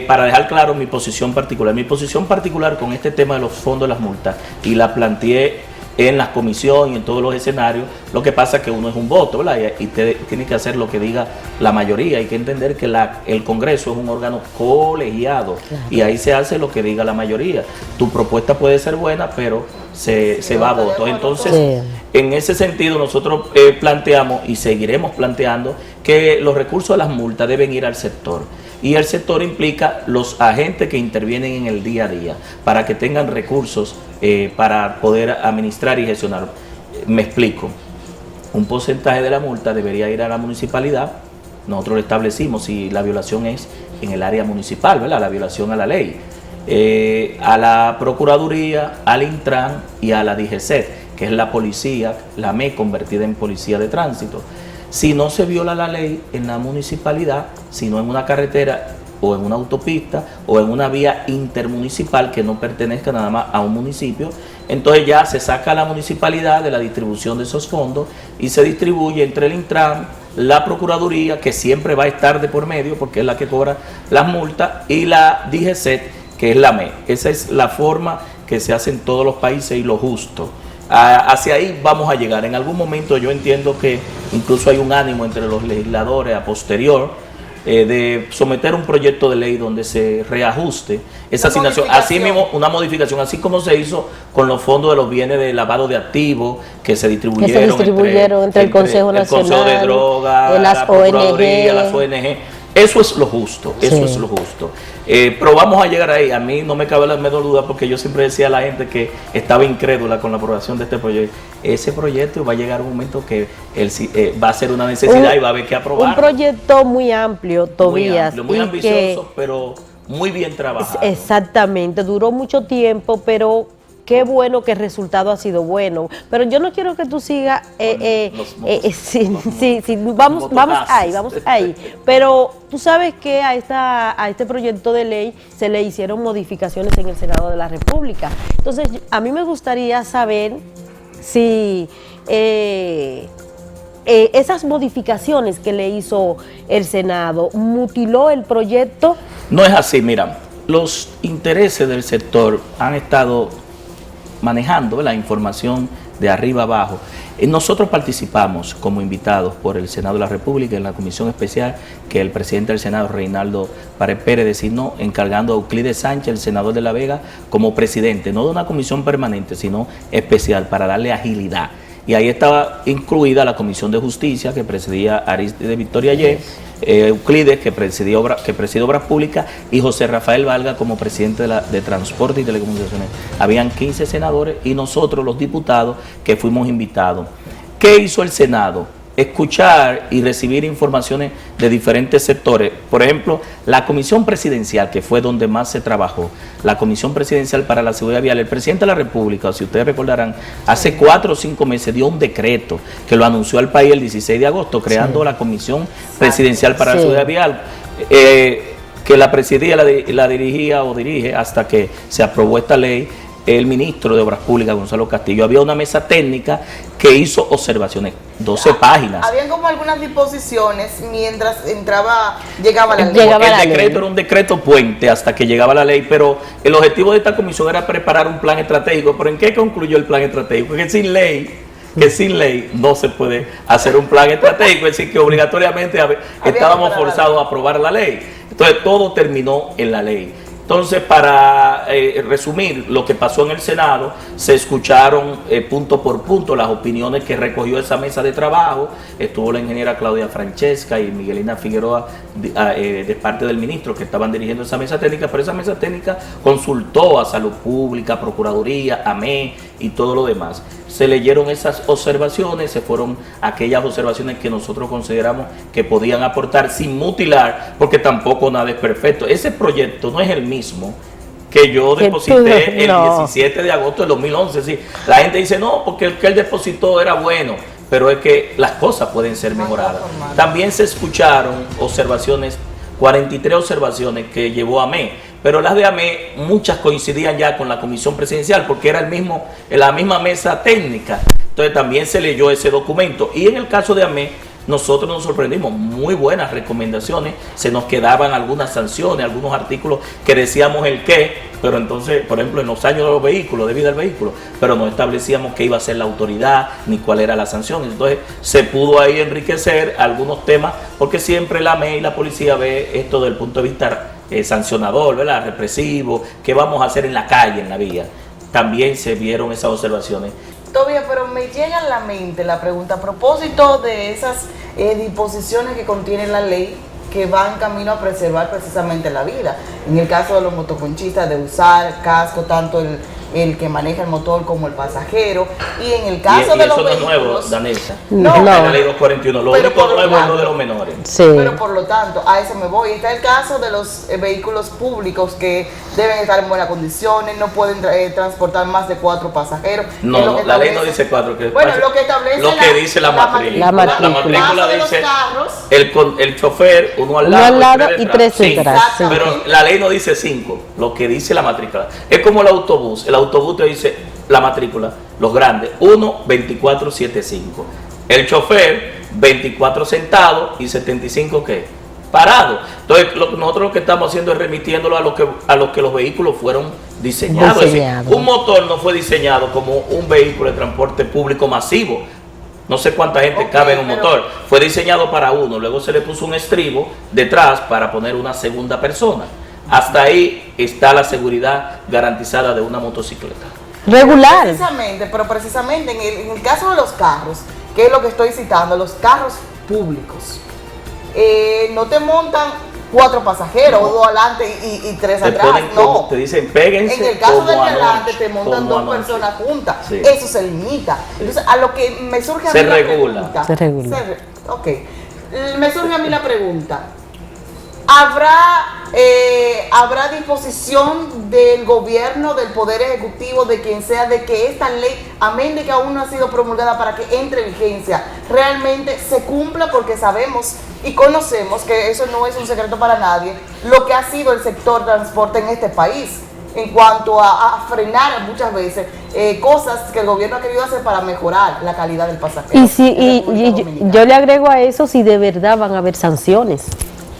para dejar claro mi posición particular. Mi posición particular con este tema de los fondos de las multas, y la planteé en las comisiones y en todos los escenarios, lo que pasa es que uno es un voto, ¿verdad?, y tiene que hacer lo que diga la mayoría. Hay que entender que el Congreso es un órgano colegiado, y ahí se hace lo que diga la mayoría. Tu propuesta puede ser buena, pero se va a voto. Entonces, en ese sentido nosotros planteamos y seguiremos planteando que los recursos de las multas deben ir al sector. Y el sector implica los agentes que intervienen en el día a día, para que tengan recursos para poder administrar y gestionar. Me explico. Un porcentaje de la multa debería ir a la municipalidad. Nosotros lo establecimos si la violación es en el área municipal, ¿verdad?, la violación a la ley. A la Procuraduría, al Intran y a la DGCET, que es la policía, la ME convertida en policía de tránsito. Si no se viola la ley en la municipalidad, sino en una carretera o en una autopista o en una vía intermunicipal que no pertenezca nada más a un municipio. Entonces ya se saca a la municipalidad de la distribución de esos fondos y se distribuye entre el Intran, la Procuraduría, que siempre va a estar de por medio porque es la que cobra las multas, y la DGCET, que es la ME. Esa es la forma que se hace en todos los países y lo justo. Hacia ahí vamos a llegar. En algún momento yo entiendo que incluso hay un ánimo entre los legisladores a posterior de someter un proyecto de ley donde se reajuste esa asignación, así mismo una modificación, así como se hizo con los fondos de los bienes de lavado de activos que se distribuyeron entre el Consejo Nacional, el Consejo de Drogas, las la Procuraduría, las ONG. Eso es lo justo, eso es lo justo. Pero vamos a llegar ahí. A mí no me cabe la menor duda, porque yo siempre decía a la gente que estaba incrédula con la aprobación de este proyecto. Ese proyecto va a llegar un momento que va a ser una necesidad y va a haber que aprobar. Un proyecto muy amplio, Tobías. Muy ambicioso, pero muy bien trabajado. Exactamente, duró mucho tiempo, pero qué bueno que el resultado ha sido bueno. Pero yo no quiero que tú sigas, vamos ahí. Pero tú sabes que a este proyecto de ley se le hicieron modificaciones en el Senado de la República. Entonces, a mí me gustaría saber si esas modificaciones que le hizo el Senado mutiló el proyecto. No es así, mira, los intereses del sector han estado manejando la información de arriba abajo. Nosotros participamos como invitados por el Senado de la República en la comisión especial que el presidente del Senado, Reinaldo Pared Pérez, designó, encargando a Euclides Sánchez, el senador de La Vega, como presidente, no de una comisión permanente, sino especial, para darle agilidad. Y ahí estaba incluida la Comisión de Justicia, que presidía Aristide Victoria Ye, Euclides, que preside Obras Públicas, y José Rafael Valga como presidente de Transporte y Telecomunicaciones. Habían 15 senadores y nosotros, los diputados, que fuimos invitados. ¿Qué hizo el Senado? Escuchar y recibir informaciones de diferentes sectores. Por ejemplo, la Comisión Presidencial, que fue donde más se trabajó, la Comisión Presidencial para la Seguridad Vial. El presidente de la República, si ustedes recordarán, hace 4 o 5 meses dio un decreto que lo anunció al país el 16 de agosto, creando la Comisión Presidencial para la Seguridad Vial, que la presidía, la dirigía o dirige hasta que se aprobó esta ley el ministro de Obras Públicas, Gonzalo Castillo. Había una mesa técnica que hizo observaciones, 12 páginas. Habían como algunas disposiciones mientras llegaba la ley. El decreto era un decreto puente hasta que llegaba la ley, pero el objetivo de esta comisión era preparar un plan estratégico. ¿Pero en qué concluyó el plan estratégico? Que sin ley no se puede hacer un plan estratégico, es decir, que obligatoriamente estábamos forzados a aprobar la ley. Entonces todo terminó en la ley. Entonces, para resumir lo que pasó en el Senado, se escucharon punto por punto las opiniones que recogió esa mesa de trabajo. Estuvo la ingeniera Claudia Francesca y Miguelina Figueroa de parte del ministro, que estaban dirigiendo esa mesa técnica, pero esa mesa técnica consultó a Salud Pública, Procuraduría, AME y todo lo demás. Se leyeron esas observaciones, se fueron aquellas observaciones que nosotros consideramos que podían aportar sin mutilar, porque tampoco nada es perfecto. Ese proyecto no es el mismo que yo deposité el 17 de agosto de 2011. Sí, la gente dice, no, porque el que él depositó era bueno, pero es que las cosas pueden ser mejoradas. También se escucharon observaciones, 43 observaciones que llevó AME, pero las de AME muchas coincidían ya con la comisión presidencial porque era la misma mesa técnica. Entonces también se leyó ese documento. Y en el caso de AME, nosotros nos sorprendimos, muy buenas recomendaciones, se nos quedaban algunas sanciones, algunos artículos que decíamos el qué, pero entonces, por ejemplo, en los años de los vehículos, de vida del vehículo, pero no establecíamos qué iba a ser la autoridad, ni cuál era la sanción. Entonces se pudo ahí enriquecer algunos temas, porque siempre la AME y la policía ve esto desde el punto de vista sancionador, ¿verdad? Represivo, qué vamos a hacer en la calle, en la vía. También se vieron esas observaciones. Todavía, pero me llega a la mente la pregunta a propósito de esas disposiciones que contiene la ley que van camino a preservar precisamente la vida. En el caso de los motoconchistas, de usar casco, tanto el que maneja el motor como el pasajero. Y en el caso de los vehículos... eso no es nuevo, Danesa. No. La ley 241. Lo único nuevo es lo de los menores. Sí. Pero por lo tanto, a eso me voy. Está el caso de los vehículos públicos que deben estar en buenas condiciones, no pueden transportar más de 4 pasajeros. No, la ley no dice 4. Bueno, lo que establece lo que dice la matrícula. La matrícula dice carros, el chofer, uno al lado y 3 detrás. Sí, pero la ley no dice 5, lo que dice la matrícula. Es como el autobús. El autobús te dice la matrícula, los grandes, 1-2475. El chofer, 24 sentados y 75 ¿qué? Parado. Entonces nosotros lo que estamos haciendo es remitiéndolo a lo que los vehículos fueron diseñados. Es decir, un motor no fue diseñado como un vehículo de transporte público masivo. No sé cuánta gente cabe en un motor. Fue diseñado para uno, luego se le puso un estribo detrás para poner una segunda persona. Hasta ahí está la seguridad garantizada de una motocicleta. Regular. Precisamente en el caso de los carros, que es lo que estoy citando, los carros públicos, no te montan 4 pasajeros, 2 adelante y 3 atrás, no. Te dicen péguense. En el caso del de adelante te montan 2 personas juntas, sí. Eso se limita. Entonces, a lo que me surge a mí la pregunta. Se regula. Me surge a mí la pregunta. ¿Habrá disposición del gobierno, del Poder Ejecutivo, de quien sea, de que esta ley, amén de que aún no ha sido promulgada para que entre en vigencia, realmente se cumpla? Porque sabemos y conocemos que eso no es un secreto para nadie, lo que ha sido el sector transporte en este país en cuanto a frenar muchas veces cosas que el gobierno ha querido hacer para mejorar la calidad del pasajero. Y yo le agrego a eso si de verdad van a haber sanciones.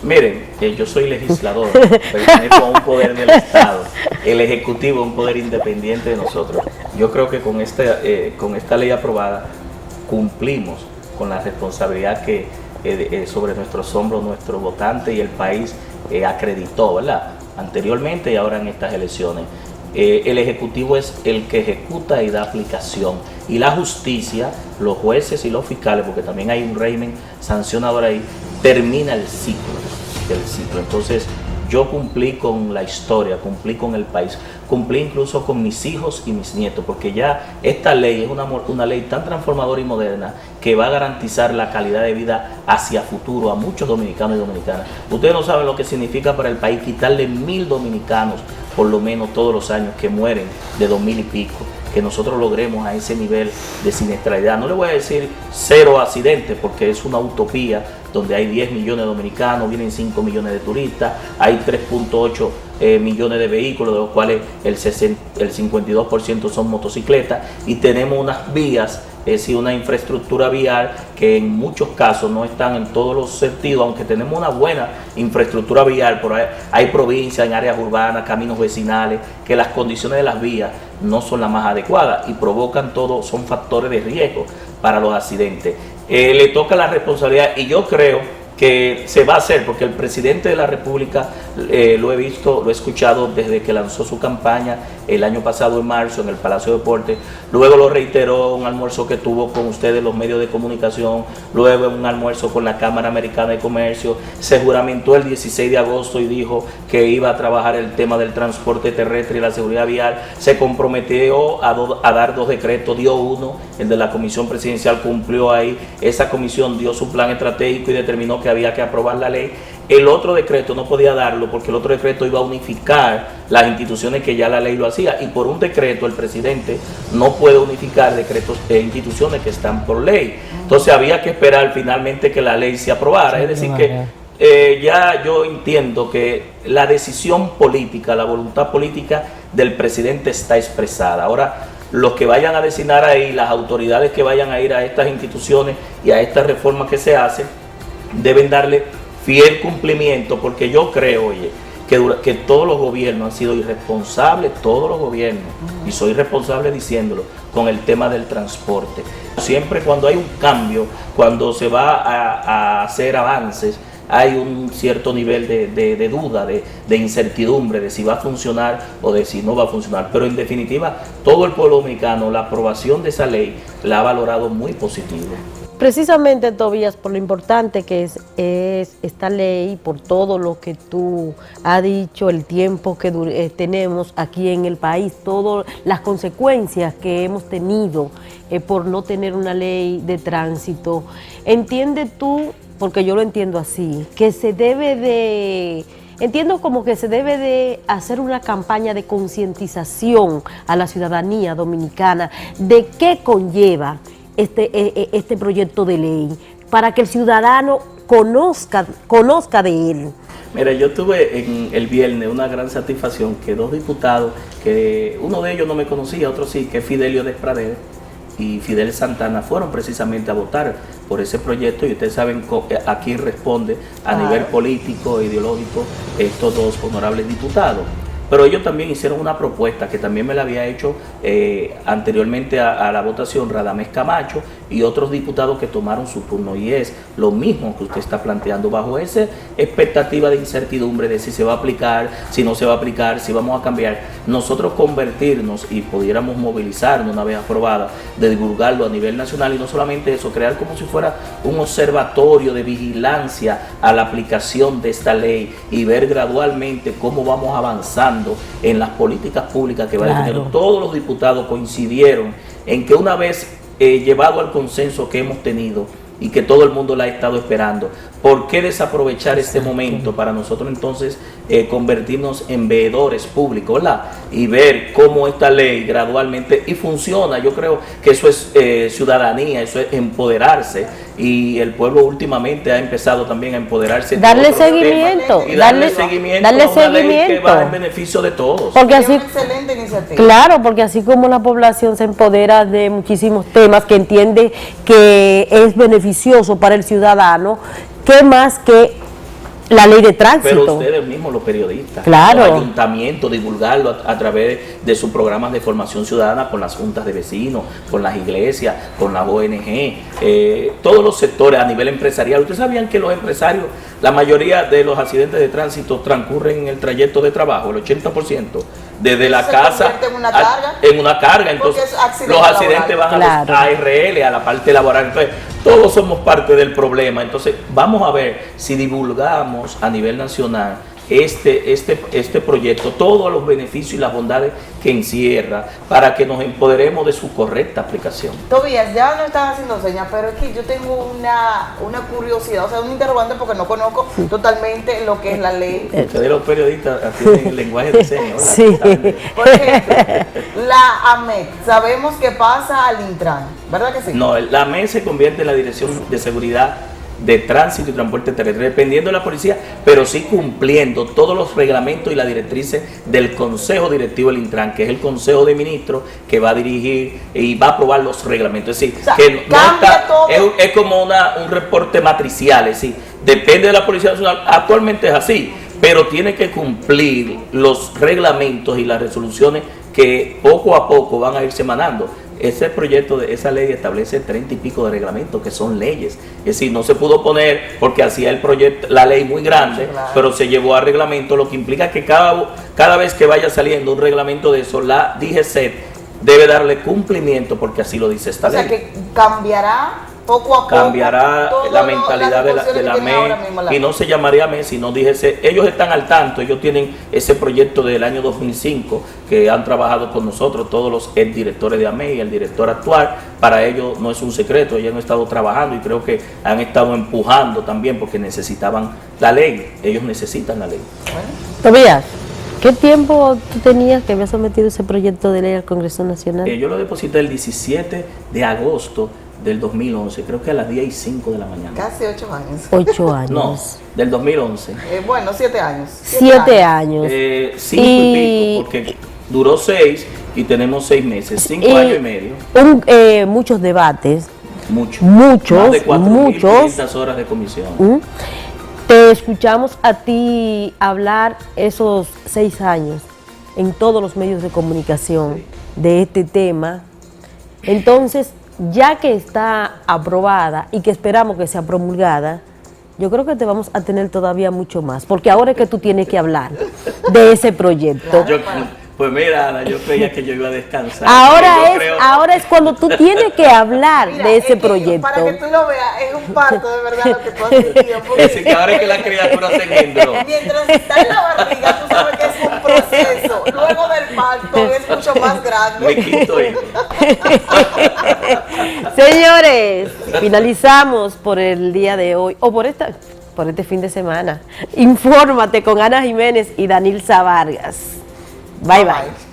Miren, yo soy legislador, pertenezco a un poder del Estado, el Ejecutivo es un poder independiente de nosotros. Yo creo que con esta ley aprobada cumplimos con la responsabilidad que sobre nuestros hombros nuestro votante y el país acreditó, ¿verdad? Anteriormente y ahora en estas elecciones. El Ejecutivo es el que ejecuta y da aplicación, y la justicia, los jueces y los fiscales, porque también hay un régimen sancionador ahí, termina el ciclo del ciclo. Entonces yo cumplí con la historia, cumplí con el país, cumplí incluso con mis hijos y mis nietos, porque ya esta ley es una ley tan transformadora y moderna que va a garantizar la calidad de vida hacia futuro a muchos dominicanos y dominicanas. Ustedes no saben lo que significa para el país quitarle 1000 dominicanos por lo menos todos los años que mueren, de 2000 y pico, que nosotros logremos a ese nivel de siniestralidad. No le voy a decir 0 accidentes porque es una utopía, donde hay 10 millones de dominicanos, vienen 5 millones de turistas, hay 3.8 millones de vehículos, de los cuales el 52% son motocicletas, y tenemos unas vías, es decir, una infraestructura vial que en muchos casos no están en todos los sentidos, aunque tenemos una buena infraestructura vial, pero hay provincias en áreas urbanas, caminos vecinales, que las condiciones de las vías no son las más adecuadas y provocan son factores de riesgo para los accidentes. Le toca la responsabilidad, y yo creo que se va a hacer, porque el presidente de la República, lo he visto, lo he escuchado desde que lanzó su campaña el año pasado en marzo en el Palacio de Deportes, luego lo reiteró en un almuerzo que tuvo con ustedes los medios de comunicación, luego en un almuerzo con la Cámara Americana de Comercio, se juramentó el 16 de agosto y dijo que iba a trabajar el tema del transporte terrestre y la seguridad vial, se comprometió a dar 2 decretos, dio uno, el de la Comisión Presidencial cumplió ahí, esa comisión dio su plan estratégico y determinó que había que aprobar la ley. El otro decreto no podía darlo porque el otro decreto iba a unificar las instituciones que ya la ley lo hacía, y por un decreto el presidente no puede unificar decretos de instituciones que están por ley. Entonces había que esperar finalmente que la ley se aprobara. Es decir que ya yo entiendo que la decisión política, la voluntad política del presidente está expresada. Ahora los que vayan a designar ahí, las autoridades que vayan a ir a estas instituciones y a estas reformas que se hacen, deben darle fiel cumplimiento, porque yo creo, que todos los gobiernos han sido irresponsables, todos los gobiernos, y soy responsable diciéndolo, con el tema del transporte. Siempre cuando hay un cambio, cuando se va a hacer avances, hay un cierto nivel de duda, de incertidumbre de si va a funcionar o de si no va a funcionar. Pero en definitiva, todo el pueblo dominicano, la aprobación de esa ley la ha valorado muy positivo. Precisamente, Tobías, por lo importante que es esta ley, por todo lo que tú has dicho, el tiempo que tenemos aquí en el país, todas las consecuencias que hemos tenido por no tener una ley de tránsito. ¿Entiendes tú, porque yo lo entiendo así, que se debe de... Entiendo como que se debe de hacer una campaña de concientización a la ciudadanía dominicana de qué conlleva este proyecto de ley, para que el ciudadano conozca de él? Mira, yo tuve el viernes una gran satisfacción que dos diputados, que uno de ellos no me conocía, otro sí, que es Fidelio Despradel y Fidel Santana, fueron precisamente a votar por ese proyecto, y ustedes saben aquí responde a nivel político e ideológico estos dos honorables diputados. Pero ellos también hicieron una propuesta que también me la había hecho anteriormente a la votación Radamés Camacho y otros diputados que tomaron su turno, y es lo mismo que usted está planteando, bajo esa expectativa de incertidumbre de si se va a aplicar, si no se va a aplicar, si vamos a cambiar. Nosotros convertirnos y pudiéramos movilizarnos una vez aprobada, de divulgarlo a nivel nacional, y no solamente eso, crear como si fuera un observatorio de vigilancia a la aplicación de esta ley y ver gradualmente cómo vamos avanzando en las políticas públicas que va a tener. Todos los diputados coincidieron en que una vez llevado al consenso que hemos tenido y que todo el mundo la ha estado esperando, ¿por qué desaprovechar este momento para nosotros entonces convertirnos en veedores públicos, ¿verdad? Y ver cómo esta ley gradualmente y funciona? Yo creo que eso es ciudadanía, eso es empoderarse, y el pueblo últimamente ha empezado también a empoderarse. Darle seguimiento, y darle seguimiento a una ley que va en beneficio de todos. Porque así, excelente iniciativa. Claro, porque así como la población se empodera de muchísimos temas que entiende que es beneficioso para el ciudadano, ¿qué más que la ley de tránsito? Pero ustedes mismos, los periodistas, claro, los ayuntamientos, divulgarlo a través de sus programas de formación ciudadana, con las juntas de vecinos, con las iglesias, con las ONG, todos los sectores a nivel empresarial. Ustedes sabían que los empresarios, la mayoría de los accidentes de tránsito transcurren en el trayecto de trabajo, el 80%, desde la casa en una carga. Entonces los accidentes van a los ARL, a la parte laboral. Entonces todos somos parte del problema. Entonces vamos a ver si divulgamos a nivel nacional este proyecto, todos los beneficios y las bondades que encierra, para que nos empoderemos de su correcta aplicación. Tobías, ya no estás haciendo señas, pero es que yo tengo una curiosidad, o sea, un interrogante, porque no conozco totalmente lo que es la ley. Ustedes los periodistas tienen el lenguaje de señas, ¿verdad? Sí. Por ejemplo, la AMET, sabemos que pasa al Intran, ¿verdad que sí? No, la AMET se convierte en la Dirección de Seguridad de Tránsito y Transporte Terrestre, dependiendo de la policía, pero sí cumpliendo todos los reglamentos y las directrices del Consejo Directivo del Intran, que es el Consejo de Ministros que va a dirigir y va a aprobar los reglamentos. Es decir, que no está, es como un reporte matricial, es decir, depende de la Policía Nacional. Actualmente es así, pero tiene que cumplir los reglamentos y las resoluciones que poco a poco van a ir semanando. Ese proyecto, esa ley establece 30 y pico de reglamentos que son leyes. Es decir, no se pudo poner porque hacía el proyecto, la ley muy grande, pero se llevó a reglamento, lo que implica que cada vez que vaya saliendo un reglamento de eso, la DGCET debe darle cumplimiento, porque así lo dice esta ley. O sea, que cambiará poco a poco. Cambiará la mentalidad de la MES, y no se llamaría MES, sino DGCET. Ellos están al tanto, ellos tienen ese proyecto del año 2005 que han trabajado con nosotros, todos los exdirectores de AMES y el director actual. Para ellos no es un secreto, ellos han estado trabajando y creo que han estado empujando también porque necesitaban la ley, ellos necesitan la ley. Tobías, ¿qué tiempo tú tenías que habías sometido ese proyecto de ley al Congreso Nacional? Yo lo deposité el 17 de agosto del 2011, creo que a las 10:05 de la mañana. Casi 8 años. 8 años. No, del 2011. Bueno, 7 años. 7 años. 5 y pico, porque duró 6 y tenemos 6 meses, 5 años y medio. Muchos debates. Muchos. Más de 4.500 horas de comisión. Te escuchamos a ti hablar esos 6 años en todos los medios de comunicación de este tema. Entonces, ya que está aprobada y que esperamos que sea promulgada, yo creo que te vamos a tener todavía mucho más, porque ahora es que tú tienes que hablar de ese proyecto. Pues mira, Ana, yo creía que yo iba a descansar. Ahora es cuando tú tienes que hablar de ese proyecto. Para que tú lo veas, es un parto de verdad lo que tú has vivido. Es decir, que ahora es que la criatura se engendró. Mientras está en la barriga, tú sabes que es un proceso. Luego del parto es mucho más grande. Me quito ahí. Señores, finalizamos por el día de hoy, o por este fin de semana. Infórmate con Ana Jiménez y Danilza Vargas. Bye bye.